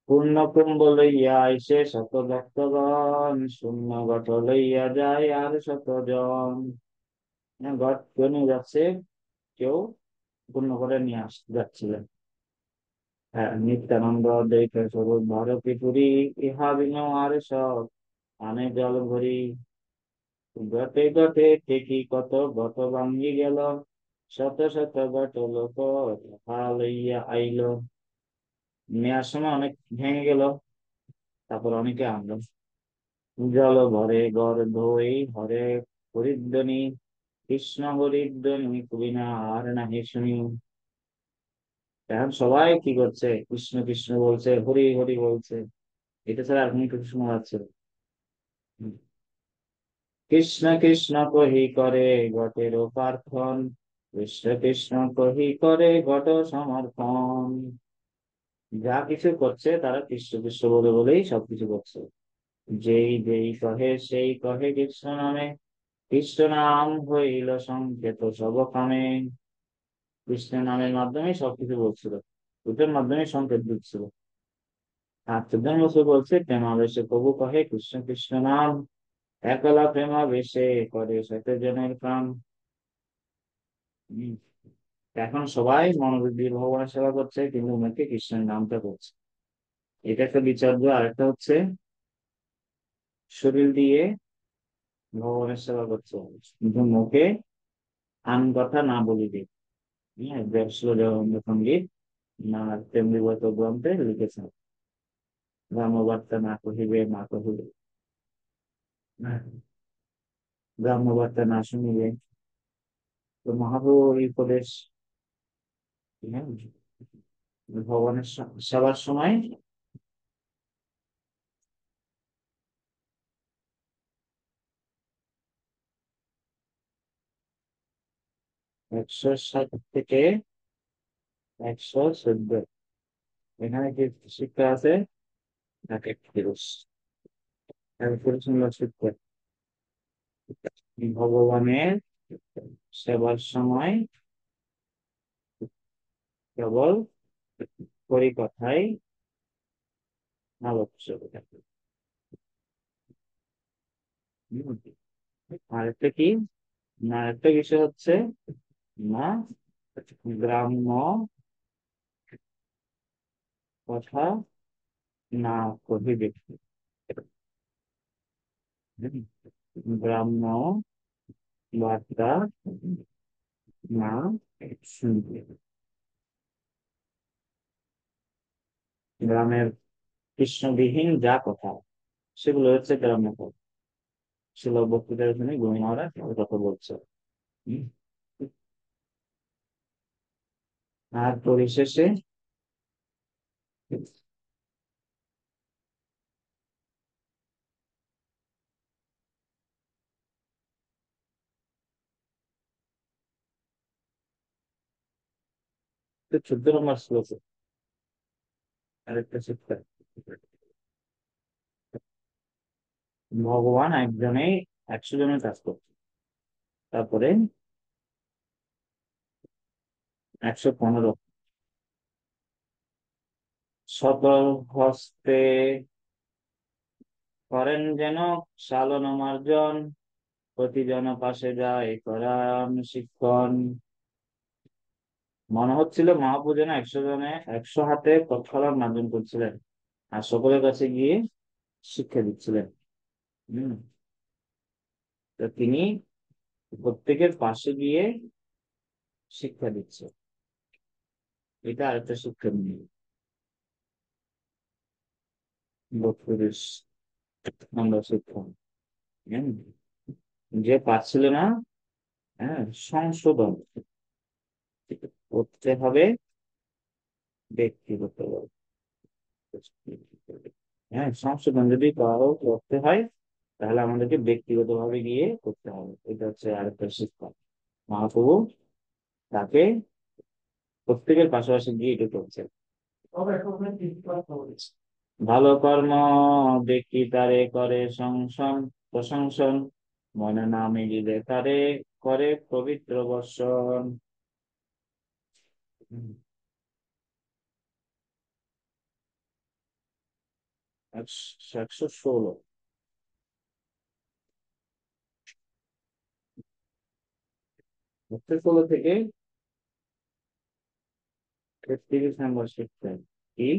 পূর্ণ কুম্ভ লইয়া আইসে শত ভক্তগণ। শূন্য ঘট লইয়া যায় আর শতজন। হ্যাঁ, ঘট কেউ নিয়ে যাচ্ছে, কেউ পূর্ণ করে নিয়ে যাচ্ছিলেন। হ্যাঁ, নিত্যানন্দ দ্বৈত স্বরূপ ভারতী পুরী। ইহা বিনো আর সব আনে জল ভরি। ঘটে ঘটে ঠিকই কত ঘট ভাঙ্গি গেল। শত শত ঘট লোক তাহা লইয়া আইল। নেওয়ার সময় অনেক ভেঙে গেল, তারপর অনেকে আনলো। জল ভরে গড় ধই হরে হরিধ্বনি। কৃষ্ণ হরিধ্বনি কবি না আর নাহি শুনি। এখন সবাই কি করছে, কৃষ্ণ কৃষ্ণ বলছে, হরি হরি বলছে। এটা ছাড়া আর কোনো কিছু শোনা যাচ্ছে না। কৃষ্ণ কৃষ্ণ কহি করে ঘটের প্রার্থন। কৃষ্ণ কৃষ্ণ কহি করে ঘট সমর্পণ। যা কিছু করছে তারা কৃষ্ণ কৃষ্ণ বলে বলেই সবকিছু করছে। যেই যেই কহে সেই কহে কৃষ্ণ নামে। কৃষ্ণ নাম হইল সংকেত সব কামে। কৃষ্ণের নামের মাধ্যমে সবকিছু বলছিল, দুটোর মাধ্যমে সংকেত দিচ্ছিল। আর চোদ্দ বছর বলছে প্রেমাবেশে প্রভু কহে কৃষ্ণ কৃষ্ণ নাম। একলা প্রেমাবেশে করে শত জনের কাম। হম। এখন সবাই মনোযোগ দিয়ে ভগবানের সেবা করছে, কিন্তু মুখে কৃষ্ণের নামটা করছে। এটা একটা বিচার্য। আরেকটা হচ্ছে শরীর দিয়ে ভগবানের সেবা করছে, কিন্তু মুখে আন কথা না বলিবে। হ্যাঁ, ব্যাসল জগন্নাথ সঙ্গীত না তেমনিগত গ্রন্থে লিখেছেন। ব্রহ্মবার্তা না কহিবে না কহিবে, ব্রহ্মবার্তা না শুনিবে। তো মহাপ্রভু এই উপদেশ, হ্যাঁ, ভগবানের সেবার সময়। 107 থেকে 114। এখানে কি শিক্ষা আছে? তাকে ফিরোজ, ফিরোজ শিক্ষা ভগবানের সেবার সময় কেবল হরিকথাই আলোচ্য থাকে। হম। আরেকটা কি, না আরেকটা বিষয় হচ্ছে না গ্রাম্য কথা না কহিবে। হম। গ্রাম্য বার্তা না শুনবে। গ্রামের কৃষ্ণবিহীন যা কথা, সেগুলো হচ্ছে গ্রাম্য কথা। ছিল বক্তৃতার জন্য গুরু মহারাজ ওই কথা বলছে। হম। আর পরিশেষে তো 14 নম্বর শ্লোকে আরেকটা শিক্ষা, ভগবান একজনেই 100 জনের কাজ করছে। তারপরে 115, সকল হস্তে করেন যেন সালন মার্জন, প্রতিজন পাশে যায় করান শিক্ষণ। মনে হচ্ছিল মহাপূজা যেন 100 জনে 100 হাতে প্রক্ষালন মার্জন করছিলেন আর সকলের কাছে গিয়ে শিক্ষা দিচ্ছিলেন। হম তো তিনি প্রত্যেকের পাশে গিয়ে শিক্ষা দিচ্ছে, এটা আরেকটা শিক্ষা নিয়ে 32 নম্বর শিক্ষা। হম, যে পারছিল না, হ্যাঁ, সংশোধন করতে হবে ব্যক্তিগত। হ্যাঁ, সংশোধন যদি কারো করতে হয় তাহলে আমাদেরকে ব্যক্তিগত ভাবে গিয়ে করতে হবে, এটা হচ্ছে আরেকটা শিক্ষা। মহাপ্রভু তাকে প্রত্যেকের পাশাপাশি গিয়ে এটা করছে। ভালো কর্ম ব্যক্তি তারে করে সংসন প্রশংসন, মনে না মিলিলে তারে করে পবিত্র বর্ষণ। 116, 116 থেকে 33 নম্র শিক্ষা কি,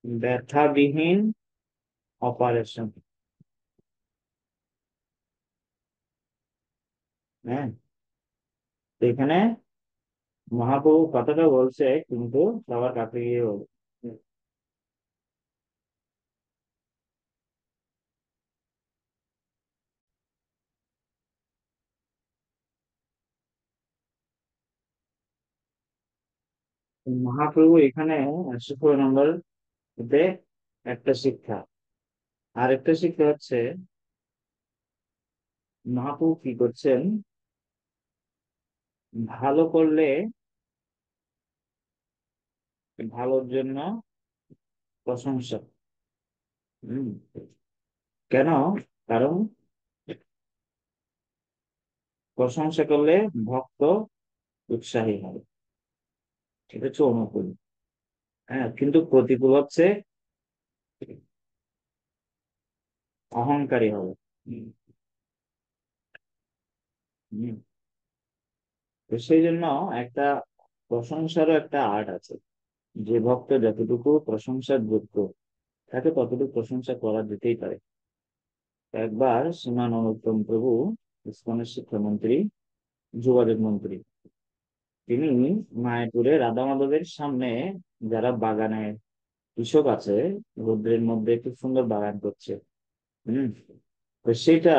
ব্যথাবিহীন অপারেশন। হ্যাঁ, তো এখানে মহাপ্রভু কথাটা বলছে কিন্তু সবার কাছে গিয়ে বলছে। মহাপ্রভু এখানে 116 নম্বর তে একটা শিক্ষা, আর একটা শিক্ষা হচ্ছে মহাপ্রভু কি করছেন, ভালো করলে ভালোর জন্য প্রশংসা। হম, কেন? কারণ প্রশংসা করলে ভক্ত উৎসাহী হবে, ঠিক আছে, অনুকূল। হ্যাঁ, কিন্তু প্রতিকূল হচ্ছে অহংকারী হবে। হম, হম। তো সেই জন্য একটা প্রশংসারও একটা আর্ট আছে, যে ভক্ত যতটুকু প্রশংসার যোগ্য তাকে ততটুকু প্রশংসা করা যেতেই পারে। একবার শ্রীমান অনুত্তম প্রভু, ইসকনের শিক্ষামন্ত্রী, যোগাযোগ মন্ত্রী, তিনি মায়াপুরে রাধা মাধবের সামনে যারা বাগানে কৃষক আছে, রোদ্রের মধ্যে খুব সুন্দর বাগান করছে। হম, তো সেটা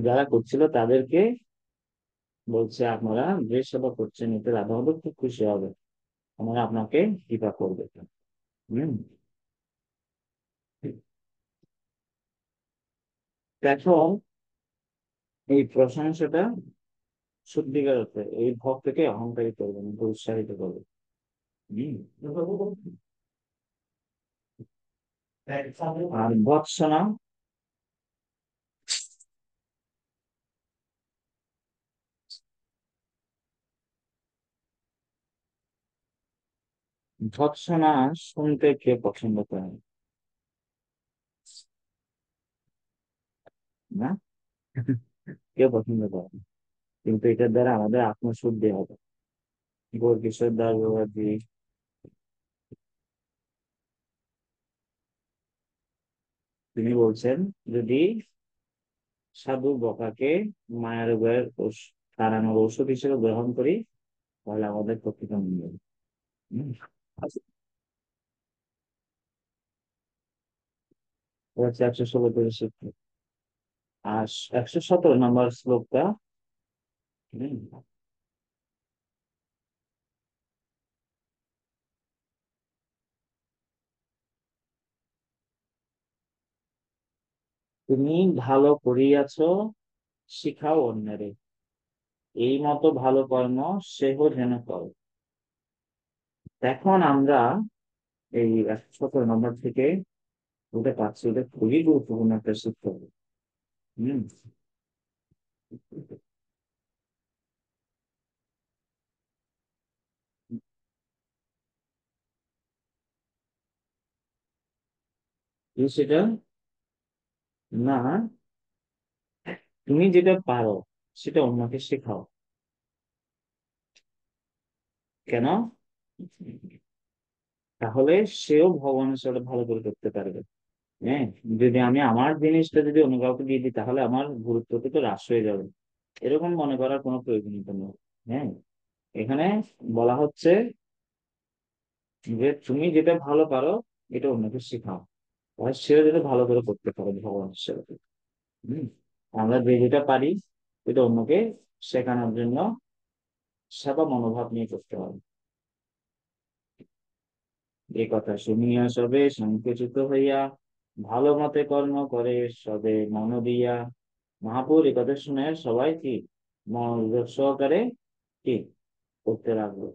যারা করছিল তাদেরকে বলছে, আপনারা যে সেবা করছেন এতে রাধা মাধব খুব খুশি হবে, আমরা আপনাকে কৃপা করবে। হম, এখন এই প্রশংসাটা সত্যিকার অর্থে এই ভক্তকে অহংকারী করবে না, উৎসাহিত করবে। হম, আর ভৎসনা, ভৎসনা শুনতে কে পছন্দ করে না? কে পছন্দ করে না? কিন্তু এটার দ্বারা আমাদের আত্মশুদ্ধি হবে। গৌরকিশোর দাস বাবাজি তিনি বলছেন, যদি সাধু বকাকে মায়া রোগের তাড়ানোর ঔষধ হিসেবে গ্রহণ করি তাহলে আমাদের প্রকৃত মঙ্গল। হম, এটা হচ্ছে 116 থেকে শিখতে। আর 117 নম্বর শ্লোকটা হুম। তুমি ভালো করিয়াছ, শিখাও অন্যরে, এই মতো ভালো কর্ম সেহ যেন করো। এখন আমরা এই 117 নম্বর থেকে ওটা পাচ্ছি, ওটা খুবই গুরুত্বপূর্ণ একটা সূত্র। হম। কি সেটা? না, তুমি যেটা পারো সেটা অন্যকে শেখাও। কেন? তাহলে সেও ভগবানের সাথে ভালো করে করতে পারবে। হ্যাঁ, যদি আমি আমার জিনিসটা যদি অন্য কাউকে দিয়ে দিই তাহলে আমার গুরুত্বটা তো হ্রাস হয়ে যাবে, এরকম মনে করার কোনো প্রয়োজনীয়তা নেই। হ্যাঁ, এখানে বলা হচ্ছে যে তুমি যেটা ভালো পারো এটা অন্যকে শেখাও, আর সেও যেটা ভালো করে করতে পারে ভগবানের সেবা। হম। আমরা যে যেটা পারি এটা অন্যকে শেখানোর জন্য সেবা মনোভাব নিয়ে করতে হবে। এই কথা শুনিয়া সবে সংকুচিত হইয়া ভালো মতে কর্ম করে সবে মন দিয়া। মহাপুর এই কথা শুনে সবাই কি মনোযোগ সহকারে কি করতে লাগলো।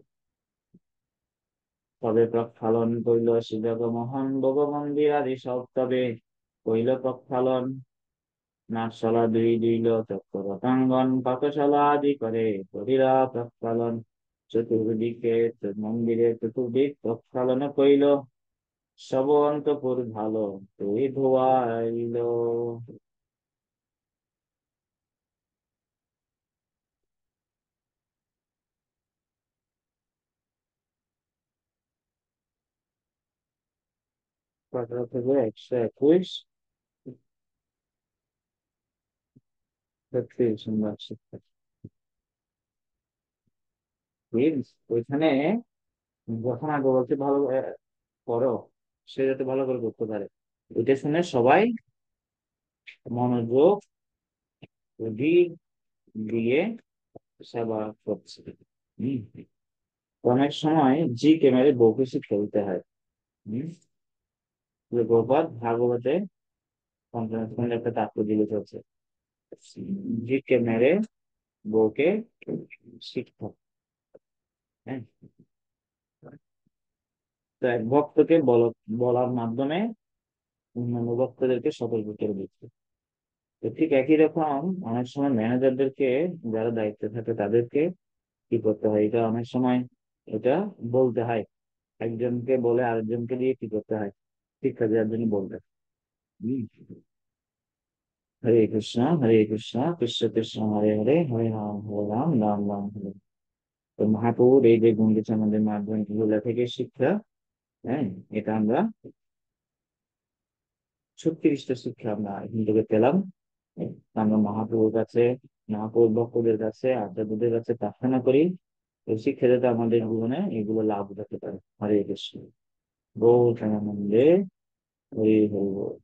তবে প্রক্ষালন কইল শিবক মোহন ভোগ মন্দির আদি সব, তবে কইল প্রক্ষালন নাটশালা দুই দুইল চক্র রতাঙ্গন পাকশালা আদি করে করিলা প্রক্ষালন। চতুর্দিকে মন্দিরে চতুর্দিক প্রক্ষালন কইল, সব অন্তপুর ভালো তুই ধোয়াইল। কত থেকে 121, 36 নম্বর শিক্ষা। ওইখানে যখন আগে বলছে ভালো করো, সে যাতে ভালো করে করতে পারে, এটা শুনে সবাই মনোযোগ অধিক দিয়ে সেবা করছে। হম। অনেক সময় জি কে মেরে বউকে শিক্ষা দিতে হয়। হম। যে গোপাল ভাগবতে পঞ্চম স্কন্ধে একটা তাৎপর্য লিখেছে, জি কে মেরে বউকে শিক্ষা। হ্যাঁ। তো এক ভক্তকে বলার মাধ্যমে অন্যান্য ভক্তদেরকে সতর্ক করে দিচ্ছে। তো ঠিক একই রকম অনেক সময় ম্যানেজারদেরকে, যারা দায়িত্বে থাকে তাদেরকে কি করতে হয়, এটা অনেক সময় এটা বলতে হয়, একজনকে বলে আরেকজনকে দিয়ে কি করতে হয়, শিক্ষা দেওয়ার জন্য বলতে হয়। হম। হরে কৃষ্ণ কৃষ্ণ কৃষ্ণ হরে হরে, হরে রাম হরে রাম, রাম রাম হরে হরে। তো মহাপ্রভুর এই যে গুণ আমাদের মাধ্যমিক গুলা থেকে শিক্ষা, হ্যাঁ, এটা আমরা 36টা শিক্ষা আমরা এখান থেকে পেলাম। আমরা মহাপ্রভুর কাছে, মহাপ্রভুর ভক্তদের কাছে, আচার্যদের কাছে প্রার্থনা করি এই শিক্ষা যাতে আমাদের জীবনে এগুলো লাভ উঠাতে পারে। হরে কৃষ্ণ। গৌর প্রেমানন্দে হরি হরি বল।